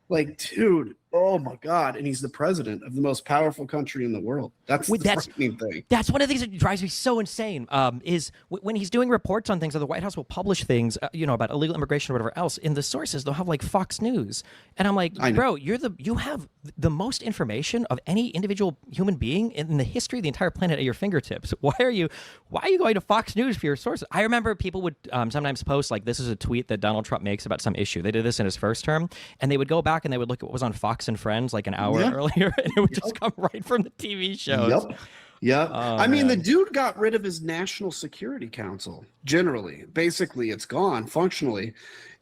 like, dude, oh my God. And he's the president of the most powerful country in the world. That's the frightening thing. That's one of the things that drives me so insane is when he's doing reports on things, or the White House will publish things, about illegal immigration or whatever else. In the sources, they'll have like Fox News. And I'm like, bro, you have the most information of any individual human being in the history of the entire planet at your fingertips. Why are you going to Fox News for your sources? I remember people would sometimes post like, this is a tweet that Donald Trump makes about some issue. They did this in his first term, and they would go back and they would look at what was on Fox and Friends like an hour earlier, and it would just come right from the TV shows. Yep. Oh, I mean, the dude got rid of his National Security Council. Generally, basically, it's gone functionally.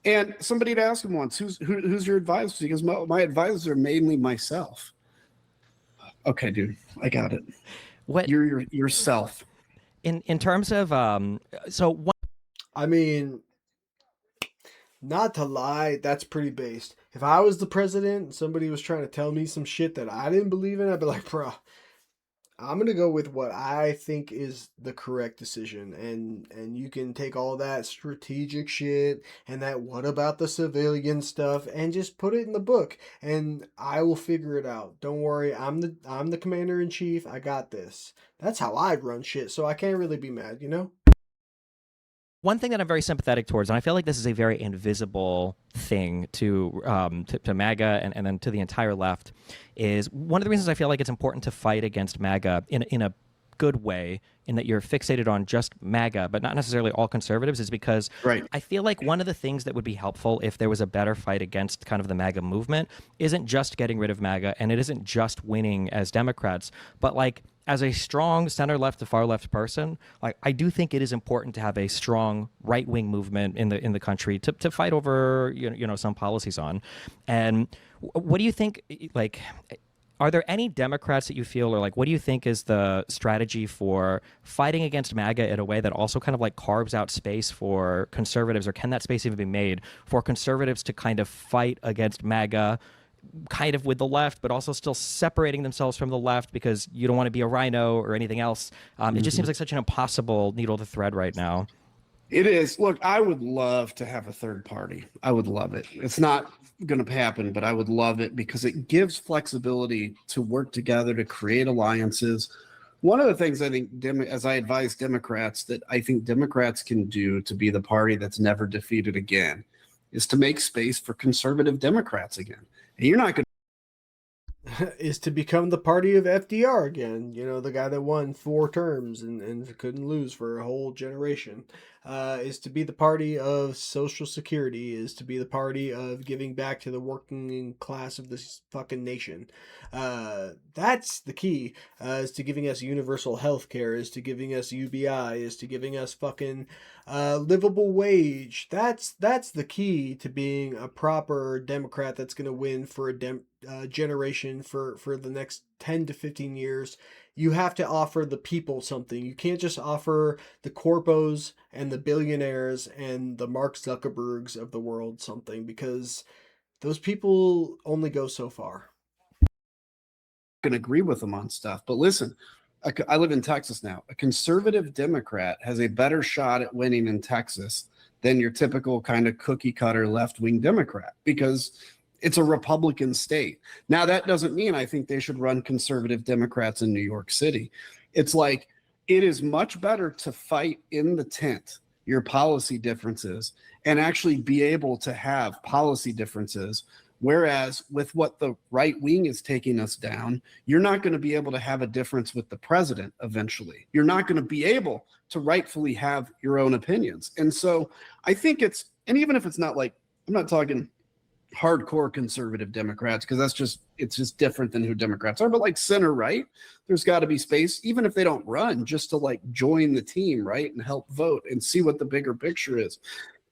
And somebody had asked him once, "Who's your advisor?" He goes, "My advisors are mainly myself." Okay, dude, I got it. What you're yourself. In terms of I mean, not to lie, that's pretty based. If I was the president and somebody was trying to tell me some shit that I didn't believe in, I'd be like, bro, I'm going to go with what I think is the correct decision. And you can take all that strategic shit and that what about the civilian stuff and just put it in the book and I will figure it out. Don't worry. I'm the commander in chief. I got this. That's how I'd run shit. So I can't really be mad, you know? One thing that I'm very sympathetic towards, and I feel like this is a very invisible thing to MAGA and then to the entire left, is one of the reasons I feel like it's important to fight against MAGA in a good way, in that you're fixated on just MAGA, but not necessarily all conservatives, is because I feel like one of the things that would be helpful if there was a better fight against kind of the MAGA movement isn't just getting rid of MAGA, and it isn't just winning as Democrats, but like as a strong center left to far left person, like I do think it is important to have a strong right wing movement in the country to fight over some policies on. And what do you think? Like, are there any Democrats that you feel are like, what do you think is the strategy for fighting against MAGA in a way that also kind of like carves out space for conservatives, or can that space even be made for conservatives to kind of fight against MAGA kind of with the left, but also still separating themselves from the left because you don't want to be a rhino or anything else? It just seems like such an impossible needle to thread right now. It is. Look, I would love to have a third party. I would love it. It's not going to happen, but I would love it because it gives flexibility to work together to create alliances. One of the things I think, as I advise Democrats, that I think Democrats can do to be the party that's never defeated again is to make space for conservative Democrats again. And you're not going is to become the party of FDR again. You know, the guy that won 4 terms and couldn't lose for a whole generation. Is to be the party of Social Security, is to be the party of giving back to the working class of this fucking nation. That's the key, is to giving us universal health care, is to giving us UBI, is to giving us fucking livable wage. That's the key to being a proper Democrat that's going to win for a generation, for the next 10 to 15 years. You have to offer the people something. You can't just offer the corpos and the billionaires and the Mark Zuckerbergs of the world something, because those people only go so far. to agree with them on stuff. But listen, I live in Texas now. A conservative Democrat has a better shot at winning in Texas than your typical kind of cookie cutter left-wing Democrat, because it's a Republican state. Now, that doesn't mean I think they should run conservative Democrats in New York City. It's like, it is much better to fight in the tent your policy differences and actually be able to have policy differences. Whereas with what the right wing is taking us down, you're not going to be able to have a difference with the president eventually. You're not going to be able to rightfully have your own opinions. And so I think it's, and even if it's not like, I'm not talking hardcore conservative Democrats, because it's just different than who Democrats are, but like center right, there's got to be space, even if they don't run, just to like join the team, right, and help vote and see what the bigger picture is.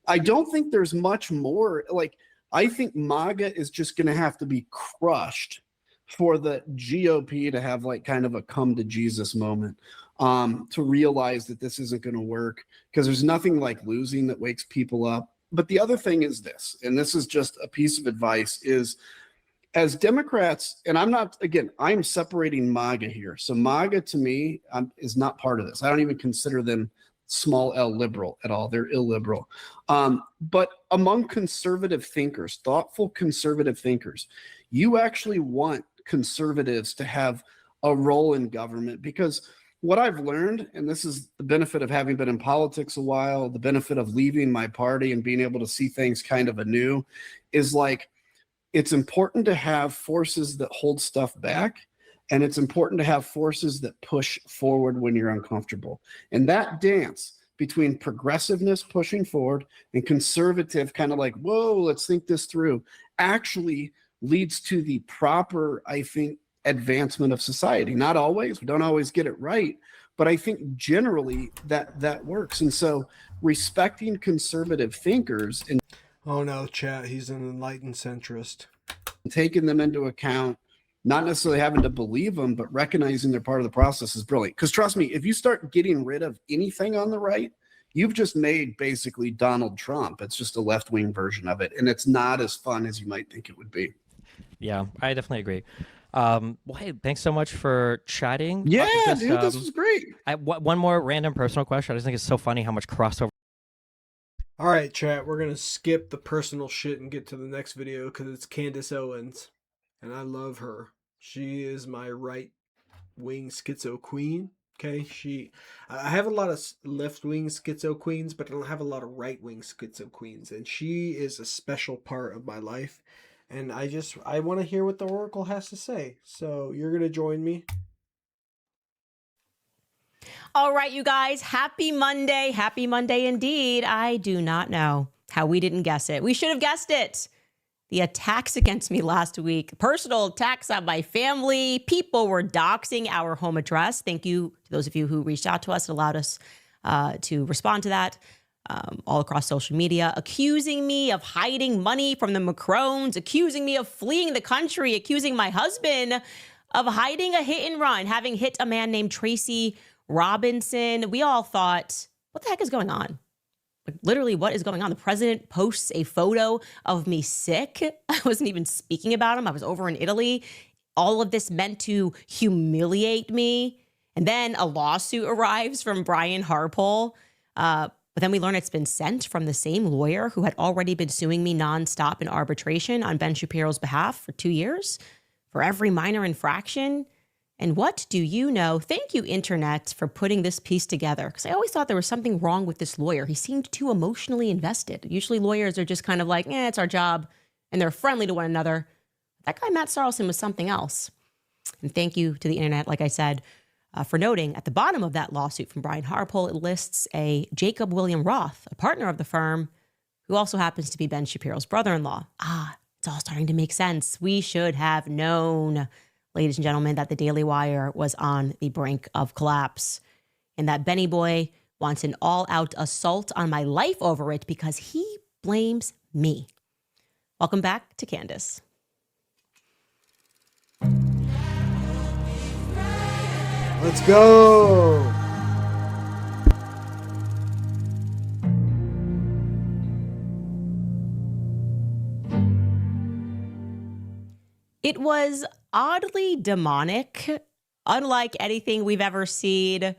I don't think there's much more. Like, I think MAGA is just going to have to be crushed for the GOP to have like kind of a come to Jesus moment, to realize that this isn't going to work, because there's nothing like losing that wakes people up. But the other thing is this, and this is just a piece of advice, is as Democrats, and I'm separating MAGA here. So MAGA to me is not part of this. I don't even consider them small L liberal at all. They're illiberal. But among conservative thinkers, thoughtful conservative thinkers, you actually want conservatives to have a role in government, because what I've learned, and this is the benefit of having been in politics a while, the benefit of leaving my party and being able to see things kind of anew, is like, it's important to have forces that hold stuff back, and it's important to have forces that push forward when you're uncomfortable. And that dance between progressiveness pushing forward and conservative kind of like, whoa, let's think this through, actually leads to the proper, I think, advancement of society. Not always, we don't always get it right, but I think generally that works. And so respecting conservative thinkers and Oh no, chat, he's an enlightened centrist. taking them into account, not necessarily having to believe them, but recognizing they're part of the process is brilliant. Because trust me, if you start getting rid of anything on the right, you've just made basically Donald Trump. It's just a left-wing version of it, and it's not as fun as you might think it would be. Yeah, I definitely agree. Well, hey, thanks so much for chatting. Yeah, dude, this was great. One more random personal question. I just think it's so funny how much crossover. All right, chat, we're going to skip the personal shit and get to the next video, because it's Candace Owens, and I love her. She is my right-wing schizo queen. Okay, I have a lot of left-wing schizo queens, but I don't have a lot of right-wing schizo queens, and she is a special part of my life. And I want to hear what the Oracle has to say. So you're going to join me. All right, you guys, happy Monday. Happy Monday indeed. I do not know how we didn't guess it. We should have guessed it. The attacks against me last week, personal attacks on my family. People were doxing our home address. Thank you to those of you who reached out to us and allowed us to respond to that. All across social media, accusing me of hiding money from the Macrons, accusing me of fleeing the country, accusing my husband of hiding a hit and run, having hit a man named Tracy Robinson. We all thought, what the heck is going on? Like, literally, what is going on? The president posts a photo of me sick. I wasn't even speaking about him. I was over in Italy. All of this meant to humiliate me. And then a lawsuit arrives from Brian Harpole. But then we learn it's been sent from the same lawyer who had already been suing me nonstop in arbitration on Ben Shapiro's behalf for 2 years for every minor infraction. And what do you know? Thank you, Internet, for putting this piece together. Because I always thought there was something wrong with this lawyer. He seemed too emotionally invested. Usually lawyers are just kind of like, it's our job. And they're friendly to one another. That guy, Matt Sarlson, was something else. And thank you to the Internet, like I said, for noting at the bottom of that lawsuit from Brian Harpole, it lists a Jacob William Roth, a partner of the firm, who also happens to be Ben Shapiro's brother-in-law. It's all starting to make sense. We should have known, ladies and gentlemen, that the Daily Wire was on the brink of collapse and that Benny Boy wants an all-out assault on my life over it because he blames me. Welcome back to Candace. Let's go. It was oddly demonic, unlike anything we've ever seen.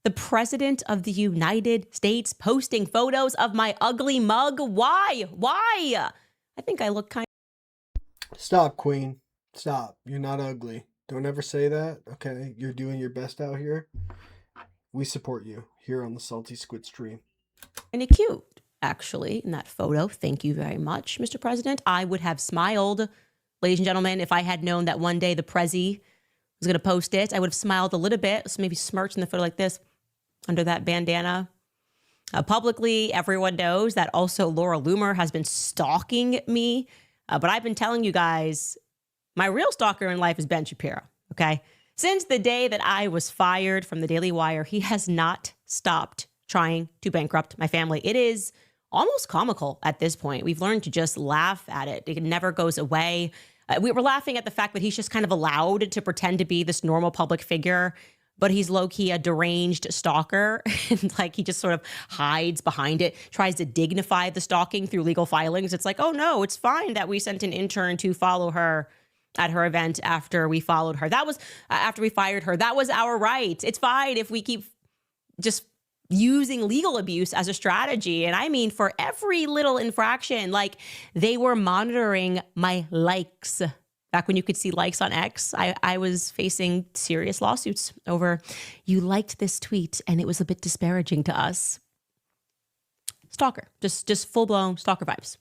The president of the United States posting photos of my ugly mug. Why? Why? I think I look kind of... Stop, Queen. Stop. You're not ugly. Don't ever say that, okay? You're doing your best out here. We support you here on the Salty Squid stream. And cute, actually, in that photo. Thank you very much, Mr. President. I would have smiled, ladies and gentlemen, if I had known that one day the Prezi was going to post it. I would have smiled a little bit, so maybe smirched in the photo like this under that bandana. Publicly, everyone knows that also Laura Loomer has been stalking me. But I've been telling you guys, my real stalker in life is Ben Shapiro, okay? Since the day that I was fired from the Daily Wire, he has not stopped trying to bankrupt my family. It is almost comical at this point. We've learned to just laugh at it. It never goes away. We were laughing at the fact that he's just kind of allowed to pretend to be this normal public figure, but he's low-key a deranged stalker. And like he just sort of hides behind it, tries to dignify the stalking through legal filings. It's like, oh no, it's fine that we sent an intern to follow her at her event after we followed her. That was after we fired her. That was our right. It's fine if we keep just using legal abuse as a strategy. And I mean, for every little infraction, like they were monitoring my likes. Back when you could see likes on X, I was facing serious lawsuits over, you liked this tweet and it was a bit disparaging to us. Stalker, just full-blown stalker vibes.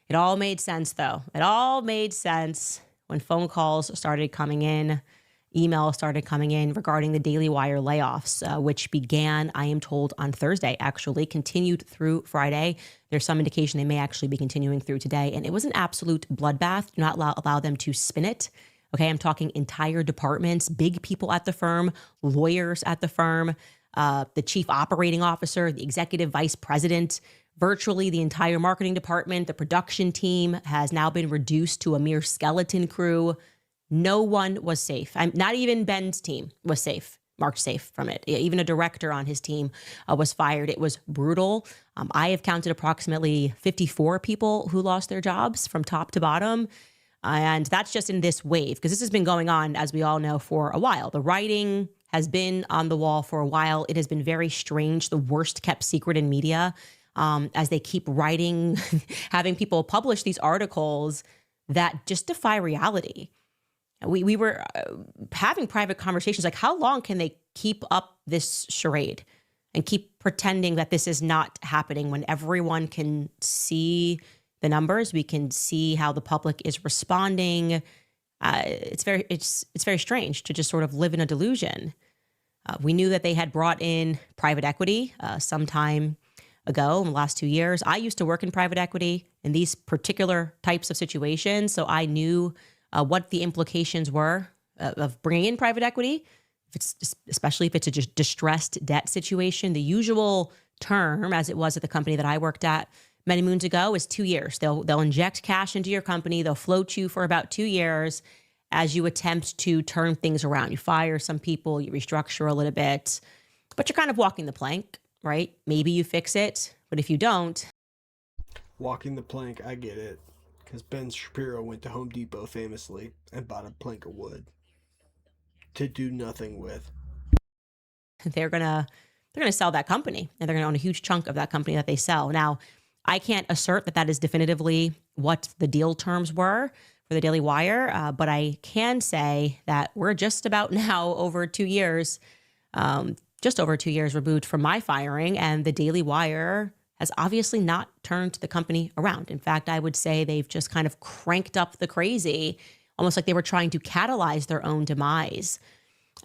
It all made sense, though. It all made sense when phone calls started coming in, emails started coming in regarding the Daily Wire layoffs, which began, I am told, on Thursday, actually, continued through Friday. There's some indication they may actually be continuing through today. And it was an absolute bloodbath. Do not allow them to spin it. Okay, I'm talking entire departments, big people at the firm, lawyers at the firm, the chief operating officer, the executive vice president, virtually the entire marketing department, the production team has now been reduced to a mere skeleton crew. No one was safe. Not even Ben's team was safe, marked safe from it. Even a director on his team was fired. It was brutal. I have counted approximately 54 people who lost their jobs from top to bottom. And that's just in this wave, because this has been going on, as we all know, for a while. The writing has been on the wall for a while. It has been very strange, the worst kept secret in media. As they keep writing, having people publish these articles that just defy reality. We were having private conversations like, how long can they keep up this charade and keep pretending that this is not happening when everyone can see the numbers? We can see how the public is responding. It's very strange to just sort of live in a delusion. We knew that they had brought in private equity sometime ago in the last 2 years. I used to work in private equity in these particular types of situations, so I knew what the implications were of bringing in private equity, especially if it's a distressed debt situation. The usual term, as it was at the company that I worked at many moons ago, is 2 years. They'll inject cash into your company. They'll float you for about 2 years. as you attempt to turn things around. You fire some people, you restructure a little bit, but you're kind of walking the plank, right? Maybe you fix it, but if you don't. Walking the plank, I get it. Because Ben Shapiro went to Home Depot famously and bought a plank of wood to do nothing with. They're gonna sell that company, and they're gonna own a huge chunk of that company that they sell. Now, I can't assert that that is definitively what the deal terms were for the Daily Wire, but I can say that we're just about now over 2 years, just over 2 years removed from my firing, and the Daily Wire has obviously not turned the company around. In fact, I would say they've just kind of cranked up the crazy, almost like they were trying to catalyze their own demise.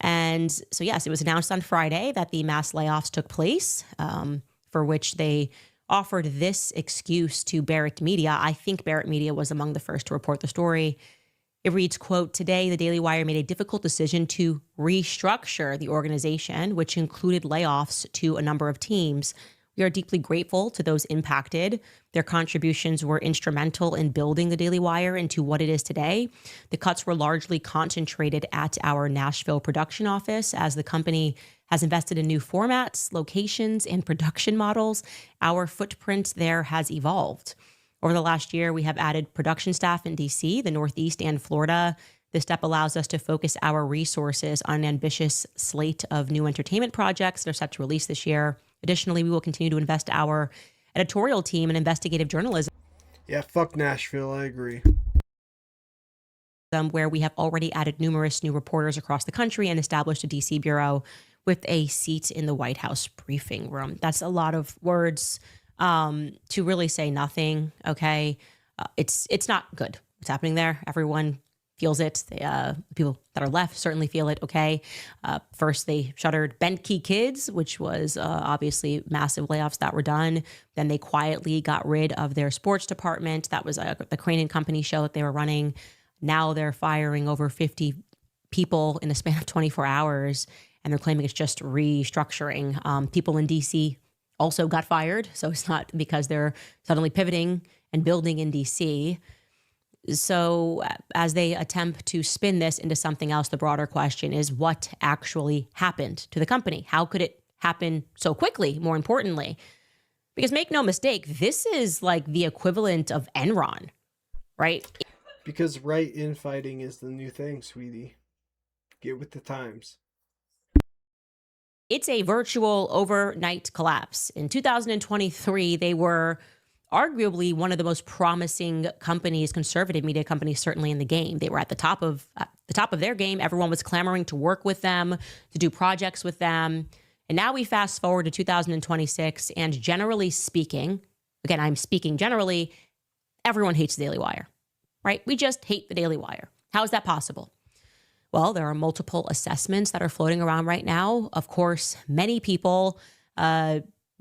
And so, yes, it was announced on Friday that the mass layoffs took place, for which they offered this excuse to Barrett Media. I think Barrett Media was among the first to report the story. It reads, quote, "Today, the Daily Wire made a difficult decision to restructure the organization, which included layoffs to a number of teams. We are deeply grateful to those impacted. Their contributions were instrumental in building the Daily Wire into what it is today. The cuts were largely concentrated at our Nashville production office as the company has invested in new formats, locations, and production models. Our footprint there has evolved. Over the last year, we have added production staff in DC, the Northeast, and Florida. This step allows us to focus our resources on an ambitious slate of new entertainment projects that are set to release this year. Additionally, we will continue to invest our editorial team in investigative journalism. Yeah, fuck Nashville, I agree. Where we have already added numerous new reporters across the country and established a DC bureau with a seat in the White House briefing room." That's a lot of words to really say nothing, okay? It's not good what's happening there. Everyone feels it. The people that are left certainly feel it, okay? First, they shuttered Bent Key Kids, which was obviously massive layoffs that were done. Then they quietly got rid of their sports department. That was the Crane and Company show that they were running. Now they're firing over 50 people in a span of 24 hours, and they're claiming it's just restructuring. People in DC also got fired, so it's not because they're suddenly pivoting and building in DC. So as they attempt to spin this into something else, the broader question is what actually happened to the company? How could it happen so quickly, more importantly? Because make no mistake, this is like the equivalent of Enron, right? Because right infighting is the new thing, sweetie. Get with the times. It's a virtual overnight collapse. In 2023, they were arguably one of the most promising companies, conservative media companies, certainly in the game. They were at the top of their game. Everyone was clamoring to work with them, to do projects with them. And now we fast forward to 2026, and generally speaking, again, I'm speaking generally, everyone hates the Daily Wire, right? We just hate the Daily Wire. How is that possible? Well, there are multiple assessments that are floating around right now. Of course, many people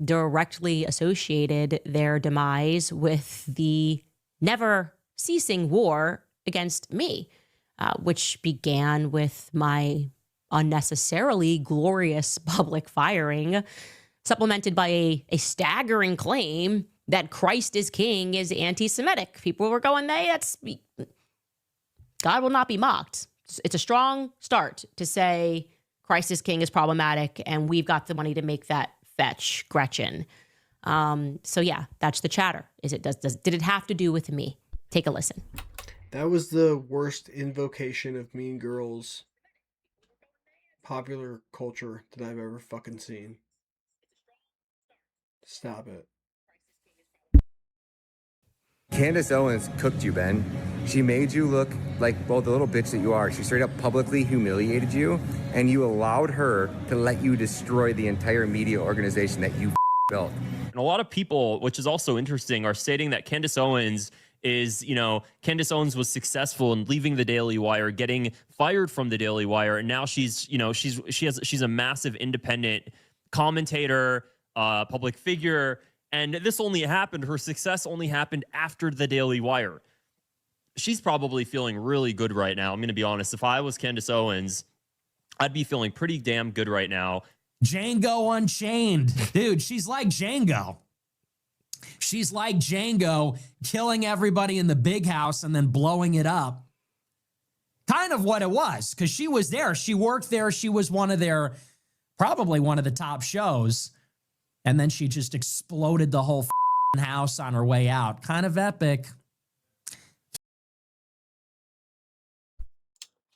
directly associated their demise with the never ceasing war against me, which began with my unnecessarily glorious public firing, supplemented by a staggering claim that Christ is King is anti-Semitic. People were going, God will not be mocked. It's a strong start to say Christ is King is problematic, and we've got the money to make that fetch, Gretchen. So yeah, that's the chatter. Did it have to do with me? Take a listen. That was the worst invocation of Mean Girls popular culture that I've ever fucking seen. Stop it. Candace Owens cooked you, Ben. She made you look like, well, the little bitch that you are. She straight up publicly humiliated you, and you allowed her to let you destroy the entire media organization that you built. And a lot of people, which is also interesting, are stating that Candace Owens Candace Owens was successful in leaving the Daily Wire, getting fired from the Daily Wire, and now she's a massive independent commentator, public figure. And this only happened, her success only happened after the Daily Wire. She's probably feeling really good right now. I'm going to be honest. If I was Candace Owens, I'd be feeling pretty damn good right now. Django Unchained. Dude, she's like Django. She's like Django, killing everybody in the big house and then blowing it up. kind of what it was, because she was there. She worked there. She was probably one of the top shows. And then she just exploded the whole house on her way out. Kind of epic.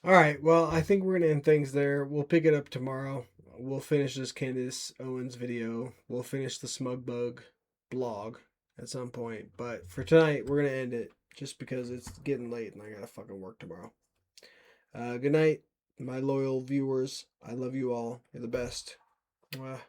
All right. Well, I think we're going to end things there. We'll pick it up tomorrow. We'll finish this Candace Owens video. We'll finish the Smug Bug blog at some point. But for tonight, we're going to end it just because it's getting late and I got to fucking work tomorrow. Good night, my loyal viewers. I love you all. You're the best. Mwah.